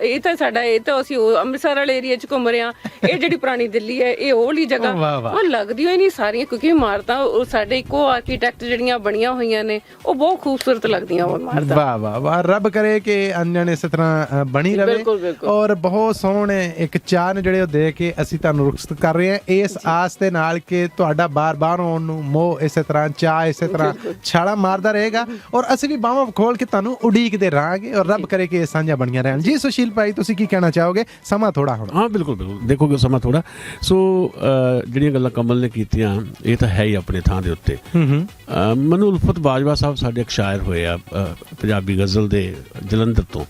ਇਹ ਤਾਂ ਸਾਡਾ, ਇਹ ਤਾਂ ਅਸੀਂ ਅੰਮ੍ਰਿਤਸਰ ਵਾਲੇ ਏਰੀਆ 'ਚ ਘੁੰਮ ਰਹੇ ਹਾਂ। ਇਹ ਜਿਹੜੀ ਪੁਰਾਣੀ ਦਿੱਲੀ ਹੈ, ਇਹ ਉਹ ਵਾਲੀ ਜਗ੍ਹਾ, ਉਹ ਲੱਗਦੀ ਹੋਈ ਨਹੀਂ ਸਾਰੀਆਂ, ਕਿਉਂਕਿ ਇਮਾਰਤਾਂ ਉਹ ਸਾਡੇ ਇੱਕੋ ਆਰਕੀਟੈਕਟ ਜਿਹੜੀਆਂ ਬਣੀਆਂ ਹੋਈਆਂ ਨੇ, ਉਹ ਬਹੁਤ ਖੂਬਸੂਰਤ ਲੱਗਦੀਆਂ ਉਹ ਇਮਾਰਤਾਂ। ਵਾਹ ਵਾਹ ਵਾਹ, ਰੱਬ ਕਰੇ ਕਿ ਅੰਜਨ ਇਸੇ ਤਰ੍ਹਾਂ ਬਣੀ ਰਹੇ ਔਰ ਬਹੁਤ ਬਹੁਤ ਸੋਹਣੇ ਇੱਕ ਚਾਹ ਨੇ ਜਿਹੜੇ ਉਹ ਦੇ ਕੇ ਅਸੀਂ ਤੁਹਾਨੂੰ ਰੁਖਸਤ ਕਰ ਰਹੇ ਹਾਂ ਇਸ ਆਸ ਦੇ ਨਾਲ ਕਿ ਤੁਹਾਡਾ ਬਾਰ-ਬਾਰ ਆਉਣ ਨੂੰ ਮੋਹ ਇਸੇ ਤਰ੍ਹਾਂ ਚਾਹ ਇਸੇ ਤਰ੍ਹਾਂ ਛਾਲਾ ਮਾਰਦਾ ਰਹੇਗਾ ਔਰ ਅਸੀਂ ਵੀ ਬਾਹਾਂ ਖੋਲ ਕੇ ਤੁਹਾਨੂੰ ਉਡੀਕਦੇ ਰਹਾਂਗੇ ਔਰ ਰੱਬ ਕਰੇ ਕਿ ਇਹ ਸਾਂਝਾਂ ਬਣੀਆਂ ਰਹਿਣ। ਜੀ ਸੁਸ਼ੀਲ ਭਾਈ ਤੁਸੀਂ ਕੀ ਕਹਿਣਾ ਚਾਹੋਗੇ? ਸਮਾਂ ਥੋੜਾ ਹੁਣ। ਹਾਂ ਬਿਲਕੁਲ ਦੇਖੋਗੇ ਸਮਾਂ ਥੋੜਾ। ਸੋ ਜਿਹੜੀਆਂ ਗੱਲਾਂ ਕਮਲ ਨੇ ਕੀਤੀਆਂ ਇਹ ਤਾਂ ਹੈ ਹੀ ਆਪਣੇ ਥਾਂ ਦੇ ਉੱਤੇ। ਮੈਨੂੰ ਉਲਫਤ ਬਾਜਵਾ ਸਾਹਿਬ ਸਾਡੇ ਇੱਕ ਸ਼ਾਇਰ ਹੋਏ ਆ ਪੰਜਾਬੀ ਗਜ਼ਲ ਦੇ ਜਲੰਧਰ ਤੋਂ।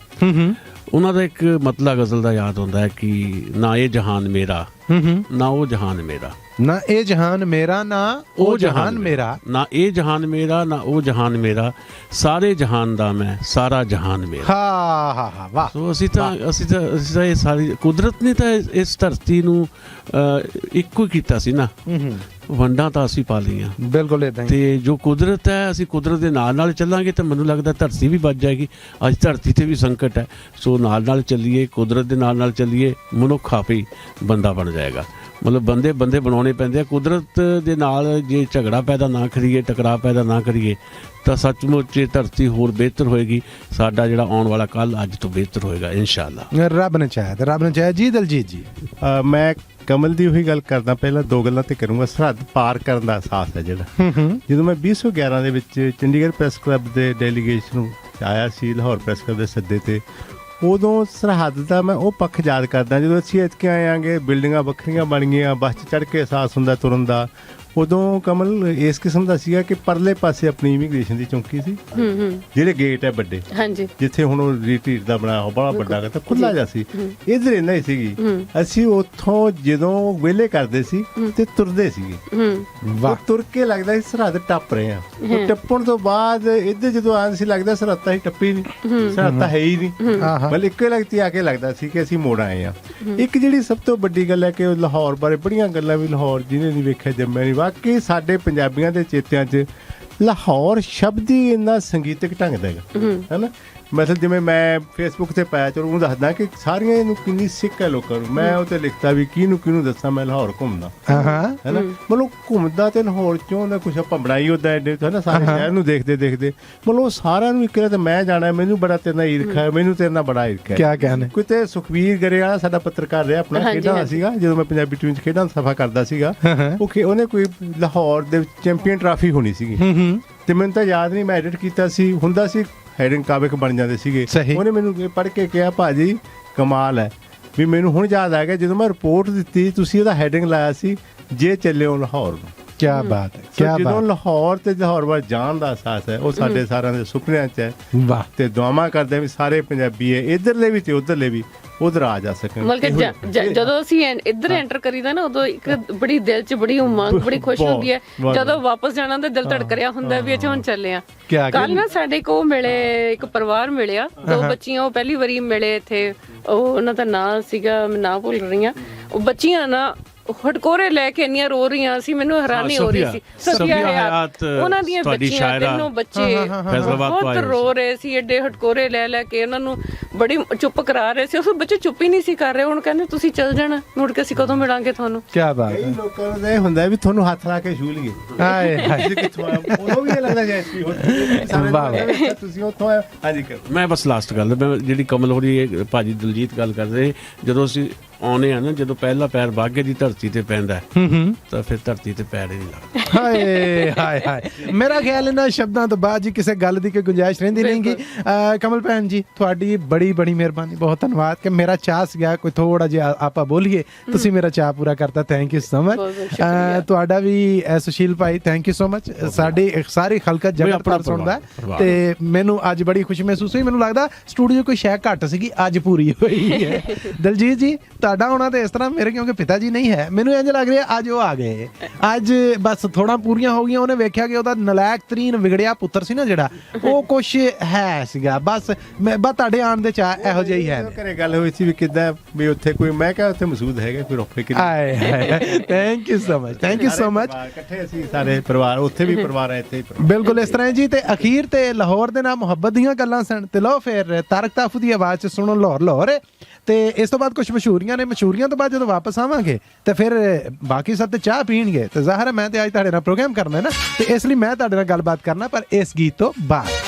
ਉਹਨਾਂ ਦਾ ਇੱਕ ਮਤਲਾ ਗਜ਼ਲ ਦਾ ਯਾਦ ਆਉਂਦਾ ਹੈ ਕਿ ਨਾ ਇਹ ਜਹਾਨ ਮੇਰਾ ਨਾ ਉਹ ਜਹਾਨ ਮੇਰਾ, ਨਾ ਇਹ ਜਹਾਨ ਮੇਰਾ ਨਾ ਉਹ ਜਹਾਨ ਮੇਰਾ, ਨਾ ਇਹ ਜਹਾਨ ਮੇਰਾ ਨਾ ਉਹ ਜਹਾਨ ਮੇਰਾ, ਸਾਰੇ ਜਹਾਨ ਦਾ ਮੈਂ ਸਾਰਾ ਜਹਾਨ ਮੇਰਾ। ਹਾਂ ਵਾਹ। ਸੋ ਅਸੀਂ ਤਾਂ ਇਹ ਸਾਰੀ ਕੁਦਰਤ ਨੇ ਤਾਂ ਇਸ ਧਰਤੀ ਨੂੰ ਇੱਕੋ ਹੀ ਕੀਤਾ ਸੀ ਨਾ, ਵੰਡਾਂ ਤਾਂ ਅਸੀਂ ਪਾ ਲਈਆਂ। ਬਿਲਕੁਲ ਏਦਾਂ ਹੀ। ਤੇ ਜੋ ਕੁਦਰਤ ਹੈ ਅਸੀਂ ਕੁਦਰਤ ਦੇ ਨਾਲ ਚੱਲਾਂਗੇ ਤਾਂ ਮੈਨੂੰ ਲੱਗਦਾ ਧਰਤੀ ਵੀ ਬਚ ਜਾਏਗੀ। ਅੱਜ ਧਰਤੀ ਤੇ ਵੀ ਸੰਕਟ ਹੈ, ਸੋ ਨਾਲ ਚੱਲੀਏ, ਕੁਦਰਤ ਦੇ ਨਾਲ ਚੱਲੀਏ, ਮਨੁੱਖ ਆਪੇ ਹੀ ਬੰਦਾ ਬਣ ਜਾਏਗਾ। ਮਤਲਬ ਬੰਦੇ ਬਣਾਉਣੇ ਪੈਂਦੇ ਆ। ਕੁਦਰਤ ਦੇ ਨਾਲ ਜੇ ਝਗੜਾ ਪੈਦਾ ਨਾ ਕਰੀਏ, ਟਕਰਾਅ ਪੈਦਾ ਨਾ ਕਰੀਏ ਤਾਂ ਸੱਚਮੁੱਚ ਇਹ ਧਰਤੀ ਹੋਰ ਬਿਹਤਰ ਹੋਏਗੀ। ਸਾਡਾ ਜਿਹੜਾ ਆਉਣ ਵਾਲਾ ਕੱਲ ਅੱਜ ਤੋਂ ਬਿਹਤਰ ਹੋਏਗਾ ਇਨਸ਼ਾਅੱਲਾ। ਰੱਬ ਨੇ ਚਾਹਿਆ ਤੇ ਰੱਬ ਨੇ ਚਾਹਿਆ। ਜੀ ਦਲਜੀਤ ਜੀ ਮੈਂ ਕਮਲ ਦੀ ਉਹੀ ਗੱਲ ਕਰਦਾ, ਪਹਿਲਾਂ ਦੋ ਗੱਲਾਂ ਤੇ ਕਰੂੰਗਾ। ਸਰਹੱਦ ਪਾਰ ਕਰਨ ਦਾ ਅਹਿਸਾਸ ਹੈ ਜਿਹੜਾ, ਜਦੋਂ ਮੈਂ 2011 ਦੇ ਵਿੱਚ ਚੰਡੀਗੜ੍ਹ ਪ੍ਰੈਸ ਕਲੱਬ ਦੇ ਡੈਲੀਗੇਸ਼ਨ ਆਇਆ ਸੀ ਲਾਹੌਰ ਪ੍ਰੈਸ ਕਲੱਬ ਦੇ ਸੱਦੇ ਤੇ, ਉਦੋਂ ਸਰਹੱਦ ਦਾ ਮੈਂ ਉਹ ਪੱਖ ਯਾਦ ਕਰਦਾ ਜਦੋਂ ਅਸੀਂ ਇੱਥੇ ਆਏ ਆਂਗੇ, ਬਿਲਡਿੰਗਾਂ ਵੱਖਰੀਆਂ ਬਣ ਗਈਆਂ, ਬੱਸ 'ਚ ਚੜ੍ਹ ਕੇ ਅਹਿਸਾਸ ਹੁੰਦਾ ਤੁਰਨ ਦਾ। ਉਦੋਂ ਕਮਲ ਇਸ ਕਿਸਮ ਦਾ ਸੀਗਾ ਕਿ ਪਰਲੇ ਪਾਸੇ ਆਪਣੀ ਇਮੀਗ੍ਰੇਸ਼ਨ ਦੀ ਚੌਂਕੀ ਸੀ, ਜਿਹੜੇ ਗੇਟ ਹੈ ਵੱਡੇ, ਹਾਂਜੀ, ਜਿੱਥੇ ਹੁਣ ਉਹ ਰੀਟਰੀਟ ਦਾ ਬਣਾਇਆ ਹੋ ਬੜਾ ਵੱਡਾ ਕਰਤਾ, ਖੁੱਲਾ ਜਿਹਾ ਸੀ। ਇੱਧਰ ਇੰਨਾ ਹੀ ਸੀਗੀ। ਅਸੀਂ ਉੱਥੋਂ ਜਦੋਂ ਵਿਹਲੇ ਕਰਦੇ ਸੀ ਤੇ ਤੁਰਦੇ ਸੀਗੇ। ਵਾਹ, ਤੁਰ ਕੇ ਲੱਗਦਾ ਸੀ ਸਰਹੱਦ ਟੱਪ ਰਹੇ ਆ। ਉਹ ਟੱਪਣ ਤੋਂ ਬਾਅਦ ਇੱਧਰ ਜਦੋਂ ਆਉਂਦੇ ਸੀ ਲੱਗਦਾ ਸਰਹੱਦ ਹੀ ਟੱਪੀ ਨਹੀਂ, ਸਰਹੱਦ ਹੈ ਹੀ ਨਹੀਂ, ਬਲ ਇੱਕੋ ਹੀ ਲੱਗਦੀ ਆ ਕੇ ਲੱਗਦਾ ਸੀ ਕਿ ਅਸੀਂ ਮੋੜ ਆਏ ਆ। ਇੱਕ ਜਿਹੜੀ ਸਭ ਤੋਂ ਵੱਡੀ ਗੱਲ ਹੈ ਕਿ ਲਾਹੌਰ ਬਾਰੇ ਬੜੀਆਂ ਗੱਲਾਂ ਵੀ ਲਾਹੌਰ ਜਿਹਨੇ ਨਹੀਂ ਵੇਖਿਆ ਜੰਮਿਆ ਨਹੀਂ। ਵਾਕਈ ਸਾਡੇ ਪੰਜਾਬੀਆਂ ਦੇ ਚੇਤਿਆਂ 'ਚ ਲਾਹੌਰ ਸ਼ਬਦ ਹੀ ਇੰਨਾ ਸੰਗੀਤਕ ਢੰਗ ਦਾ ਹੈਗਾ, ਹੈ ਨਾ। ਮਤਲਬ ਜਿਵੇਂ ਮੈਂ ਫੇਸਬੁੱਕ ਤੇ ਪਾਇਆ, ਚਲੋ ਉਹਨੂੰ ਦੱਸਦਾ ਕਿ ਸਾਰੀਆਂ ਇਹਨੂੰ ਕਿੰਨੀ ਸਿੱਖ ਹੈ ਲੋਕਾਂ ਨੂੰ। ਮੈਂ ਉਹ ਤੇ ਲਿਖਤਾ ਵੀ ਕਿਹਨੂੰ ਦੱਸਾਂ ਮੈਂ ਲਾਹੌਰ ਘੁੰਮਦਾ, ਹੈ ਨਾ। ਮਤਲਬ ਘੁੰਮਦਾ ਤੇ ਲਾਹੌਰ ਚੋਂ ਦਾ ਕੁਛ ਆਪਾਂ ਬਣਾਈ ਉਹਦਾ ਐਡੇ ਹੈ ਨਾ, ਸਾਰੇ ਸ਼ਹਿਰ ਨੂੰ ਦੇਖਦੇ ਮਤਲਬ ਸਾਰਿਆਂ ਨੂੰ ਇੱਕ ਤੇ ਮੈਂ ਜਾਣਾ, ਮੈਨੂੰ ਬੜਾ ਤੇਰੇ ਨਾਲ ਈਰਖਾ ਹੈ, ਮੈਨੂੰ ਤੇਰੇ ਨਾਲ ਬੜਾ ਈਰਖਾ ਹੈ। ਕਿਆ ਕਹਿਣੇ। ਕੋਈ ਤੇ ਸੁਖਵੀਰ ਗਰੇਵਾਲਾ ਸਾਡਾ ਪੱਤਰਕਾਰ ਰਿਹਾ, ਆਪਣਾ ਖੇਡਾਂ ਦਾ ਸੀਗਾ, ਜਦੋਂ ਮੈਂ ਪੰਜਾਬੀ ਟੀਮ 'ਚ ਖੇਡਾਂ ਸਫਾ ਕਰਦਾ ਸੀਗਾ, ਉਹਨੇ ਕੋਈ ਲਾਹੌਰ ਦੇ ਚੈਂਪੀਅਨ ਟਰਾਫੀ ਹੋਣੀ ਸੀਗੀ ਤੇ ਮੈਨੂੰ ਤਾਂ ਯਾਦ ਨਹੀਂ, ਮੈਂ ਐਡਿਟ ਕੀਤਾ ਸੀ, ਹੁੰਦਾ ਸੀ ਹੈਡਿੰਗ ਕਾਬਿਕ ਬਣ ਜਾਂਦੇ ਸੀਗੇ। ਉਹਨੇ ਮੈਨੂੰ ਪੜ੍ਹ ਕੇ ਕਿਹਾ, ਭਾਜੀ ਕਮਾਲ ਹੈ ਵੀ ਮੈਨੂੰ ਹੁਣ ਯਾਦ ਆ ਗਿਆ ਜਦੋਂ ਮੈਂ ਰਿਪੋਰਟ ਦਿੱਤੀ ਤੁਸੀਂ ਉਹਦਾ ਹੈਡਿੰਗ ਲਾਇਆ ਸੀ, ਜੇ ਚੱਲਿਓ ਲਾਹੌਰ ਨੂੰ। ਕਿਆ ਬਾਤ ਹੈ, ਕਿਆ ਬਾਤ। ਜਦੋਂ ਲਾਹੌਰ ਤੇ ਲਾਹੌਰ ਵੱਲ ਜਾਣ ਦਾ ਅਹਿਸਾਸ ਹੈ ਉਹ ਸਾਡੇ ਸਾਰਿਆਂ ਦੇ ਸੁਪਨਿਆਂ 'ਚ ਹੈ। ਵਾਹ। ਤੇ ਦੁਆਵਾਂ ਕਰਦੇ ਵੀ ਸਾਰੇ ਪੰਜਾਬੀ ਹੈ, ਇੱਧਰਲੇ ਵੀ ਤੇ ਉੱਧਰਲੇ ਵੀ ਉਧਰ ਆ ਜਾ ਸਕਣ। ਮਤਲਬ ਜਦੋਂ ਅਸੀਂ ਇੱਧਰ ਐਂਟਰ ਕਰੀਦਾ ਨਾ, ਉਦੋਂ ਇੱਕ ਬੜੀ ਦਿਲ 'ਚ ਬੜੀ ਉਮੰਗ, ਬੜੀ ਖੁਸ਼ ਹੁੰਦੀ ਹੈ। ਜਦੋਂ ਵਾਪਸ ਜਾਣਾ ਤਾਂ ਦਿਲ ਧੜਕ ਰਿਹਾ ਹੁੰਦਾ ਵੀ ਅੱਛਾ ਹੁਣ ਚੱਲੇ ਆ। ਕੱਲ ਨਾ ਸਾਡੇ ਕੋ ਮਿਲੇ ਇੱਕ ਪਰਿਵਾਰ ਮਿਲਿਆ, ਦੋ ਬੱਚੀਆਂ, ਉਹ ਪਹਿਲੀ ਵਾਰੀ ਮਿਲੇ ਇੱਥੇ। ਉਹ ਉਹਨਾਂ ਦਾ ਨਾਂ ਸੀਗਾ, ਮੈਂ ਨਾਂ ਭੁੱਲ ਰਹੀ ਹਾਂ। ਉਹ ਬੱਚੀਆਂ ਨਾ ਹਟਕੋਰੇ ਲੈ ਕੇ ਇੰਨੀਆਂ ਰੋ ਰਹੀਆਂ ਸੀ, ਮੈਨੂੰ ਹੈਰਾਨੀ ਹੋ ਰਹੀ ਸੀ। ਸਫੀਆ ਹਯਾਤ, ਉਹਨਾਂ ਦੀਆਂ ਬੱਚੀਆਂ, ਤਿੰਨੋਂ ਬੱਚੇ ਬਹੁਤ ਰੋ ਰਹੇ ਸੀ, ਏਡੇ ਹਟਕੋਰੇ ਲੈ ਕੇ ਉਹਨਾਂ ਨੂੰ ਬੜੀ ਚੁੱਪ ਕਰਾ ਰਹੇ ਸੀ। ਉਸ ਬੱਚੇ ਚੁੱਪ ਹੀ ਨਹੀਂ ਸੀ ਕਰ ਰਹੇ। ਹੁਣ ਕਹਿੰਦੇ ਤੁਸੀਂ ਚੱਲ ਜਾਣਾ, ਮੁੜ ਕੇ ਅਸੀਂ ਕਦੋਂ ਮਿਲਾਂਗੇ ਤੁਹਾਨੂੰ। ਕੀ ਬਾਤ ਹੈ। ਲੋਕਾਂ ਨੂੰ ਇਹ ਹੁੰਦਾ ਵੀ ਤੁਹਾਨੂੰ ਹੱਥ ਲਾ ਕੇ ਛੂ ਲਈਏ, ਉਹਨੂੰ ਵੀ ਇਹ ਲੱਗਦਾ ਕਿ ਤੁਸੀਂ ਉੱਥੋਂ ਆਏ। ਹਾਂਜੀ, ਮੈਂ ਬਸ ਲਾਸਟ ਗੱਲ, ਮੈਂ ਜਿਹੜੀ ਕਮਲ ਹੋ ਰਹੀ ਭਾਜੀ ਦਲਜੀਤ ਗੱਲ ਕਰਦੇ, ਜਦੋਂ ਅਸੀਂ ਆਉਣੇ ਆ ਨਾ, ਜਦੋਂ ਪਹਿਲਾ ਪੈਰ ਬਾਗੇ ਦੀ ਧਰਤੀ ਤੇ ਪੈਂਦਾ ਤਾਂ ਫਿਰ ਧਰਤੀ ਤੇ ਪੈਰ ਹੀ ਨਹੀਂ ਲੱਗਦਾ। ਹਾਏ ਹਾਏ ਹਾਏ। ਮੇਰਾ ਖਿਆਲ ਇਹਨਾਂ ਸ਼ਬਦਾਂ ਤੋਂ ਬਾਅਦ ਜੀ ਕਿਸੇ ਗੱਲ ਦੀ ਕੋਈ ਗੁੰਜਾਇਸ਼ ਰਹਿੰਦੀ ਨਹੀਂਗੀ। ਕਮਲ ਭੈਣ ਜੀ ਤੁਹਾਡੀ ਬੜੀ ਮਿਹਰਬਾਨੀ, ਬਹੁਤ ਧੰਨਵਾਦ ਕਿ ਮੇਰਾ ਚਾਹ ਸੀਗਾ ਕੋਈ ਥੋੜਾ ਜਿਹਾ ਆਪਾਂ ਬੋਲੀਏ, ਤੁਸੀਂ ਮੇਰਾ ਚਾਹ ਪੂਰਾ ਕਰਤਾ। Thank you so much. ਤੁਹਾਡਾ ਵੀ ਸੁਸ਼ੀਲ ਭਾਈ ਥੈਂਕ ਯੂ ਸੋ ਮਚ। ਸਾਡੀ ਸਾਰੀ ਖਲਕਤ ਜਗਤ ਪਰ ਸੁਣਦਾ ਤੇ ਮੈਨੂੰ ਅੱਜ ਬੜੀ ਖੁਸ਼ੀ ਮਹਿਸੂਸ ਹੋਈ। ਮੈਨੂੰ ਲੱਗਦਾ ਸਟੂਡੀਓ ਕੋਈ ਸ਼ੈ ਘੱਟ ਸੀਗੀ, ਅੱਜ ਪੂਰੀ ਹੋਈ ਹੈ। ਦਲਜੀਤ ਜੀ ਤੁਹਾਡਾ ਹੋਣਾ ਤੇ ਇਸ ਤਰ੍ਹਾਂ ਮੇਰੇ, ਕਿਉਂਕਿ ਪਿਤਾ ਜੀ ਨਹੀਂ ਹੈ, ਮੈਨੂੰ ਇੰਝ ਲੱਗ ਰਿਹਾ ਅੱਜ ਉਹ ਆ ਗਏ। ਅੱਜ ਬਸ ਥੋੜਾ ਪੂਰੀਆਂ ਹੋ ਗਈਆਂ। ਉਹਨੇ ਵੇਖਿਆ ਕਿ ਉਹਦਾ ਨਲਾਇਕ ਤਰੀਨ ਵਿਗੜਿਆ ਪੁੱਤਰ ਸੀ ਨਾ ਜਿਹੜਾ, ਉਹ ਕੁਛ ਹੈ ਸੀਗਾ। ਬਸ ਤੁਹਾਡੇ ਆਉਣ ਦੇ ਚਾਹ ਇਹੋ ਜਿਹਾ ਹੀ ਹੈ। ਘਰੇ ਗੱਲ ਹੋਈ ਸੀ ਵੀ ਕਿੱਦਾਂ ਵੀ ਉੱਥੇ ਕੋਈ, ਮੈਂ ਕਿਹਾ ਉੱਥੇ ਮਸੂਦ ਹੈਗਾ ਕੋਈ ਰੋਪੇ ਕਿ। Thank you so much, thank you so much. ਇਕੱਠੇ ਅਸੀਂ ਸਾਰੇ ਪਰਿਵਾਰ, ਉੱਥੇ ਵੀ ਪਰਿਵਾਰ ਹੈ, ਇੱਥੇ ਬਿਲਕੁਲ ਇਸ ਤਰ੍ਹਾਂ ਜੀ। ਤੇ ਅਖੀਰ ਤੇ ਲਾਹੌਰ ਦੇ ਨਾਲ ਮੁਹੱਬਤ ਦੀਆਂ ਗੱਲਾਂ ਸਨ ਤੇ ਲਓ ਫਿਰ ਤਾਰਕ ਤਾਫੂ ਦੀ ਆਵਾਜ਼ 'ਚ ਸੁਣੋ ਲਾਹੌਰ। ਤੇ ਇਸ ਤੋਂ ਬਾਅਦ ਕੁਝ ਮਸ਼ਹੂਰੀਆਂ ਨੇ, ਮਸ਼ਹੂਰੀਆਂ ਤੋਂ ਬਾਅਦ ਜਦੋਂ ਵਾਪਸ ਆਵਾਂਗੇ ਤੇ ਫਿਰ ਬਾਕੀ ਸਭ ਤੇ ਚਾਹ ਪੀਣਗੇ। ਤੇ ਜ਼ਾਹਿਰ ਹੈ ਮੈਂ ਤੇ ਅੱਜ ਤੁਹਾਡੇ ਨਾਲ ਪ੍ਰੋਗਰਾਮ ਕਰਨਾ ਹੈ ਨਾ, ਤੇ ਇਸ ਲਈ ਮੈਂ ਤੁਹਾਡੇ ਨਾਲ ਗੱਲਬਾਤ ਕਰਨਾ, ਪਰ ਇਸ ਗੀਤ ਤੋਂ ਬਾਅਦ।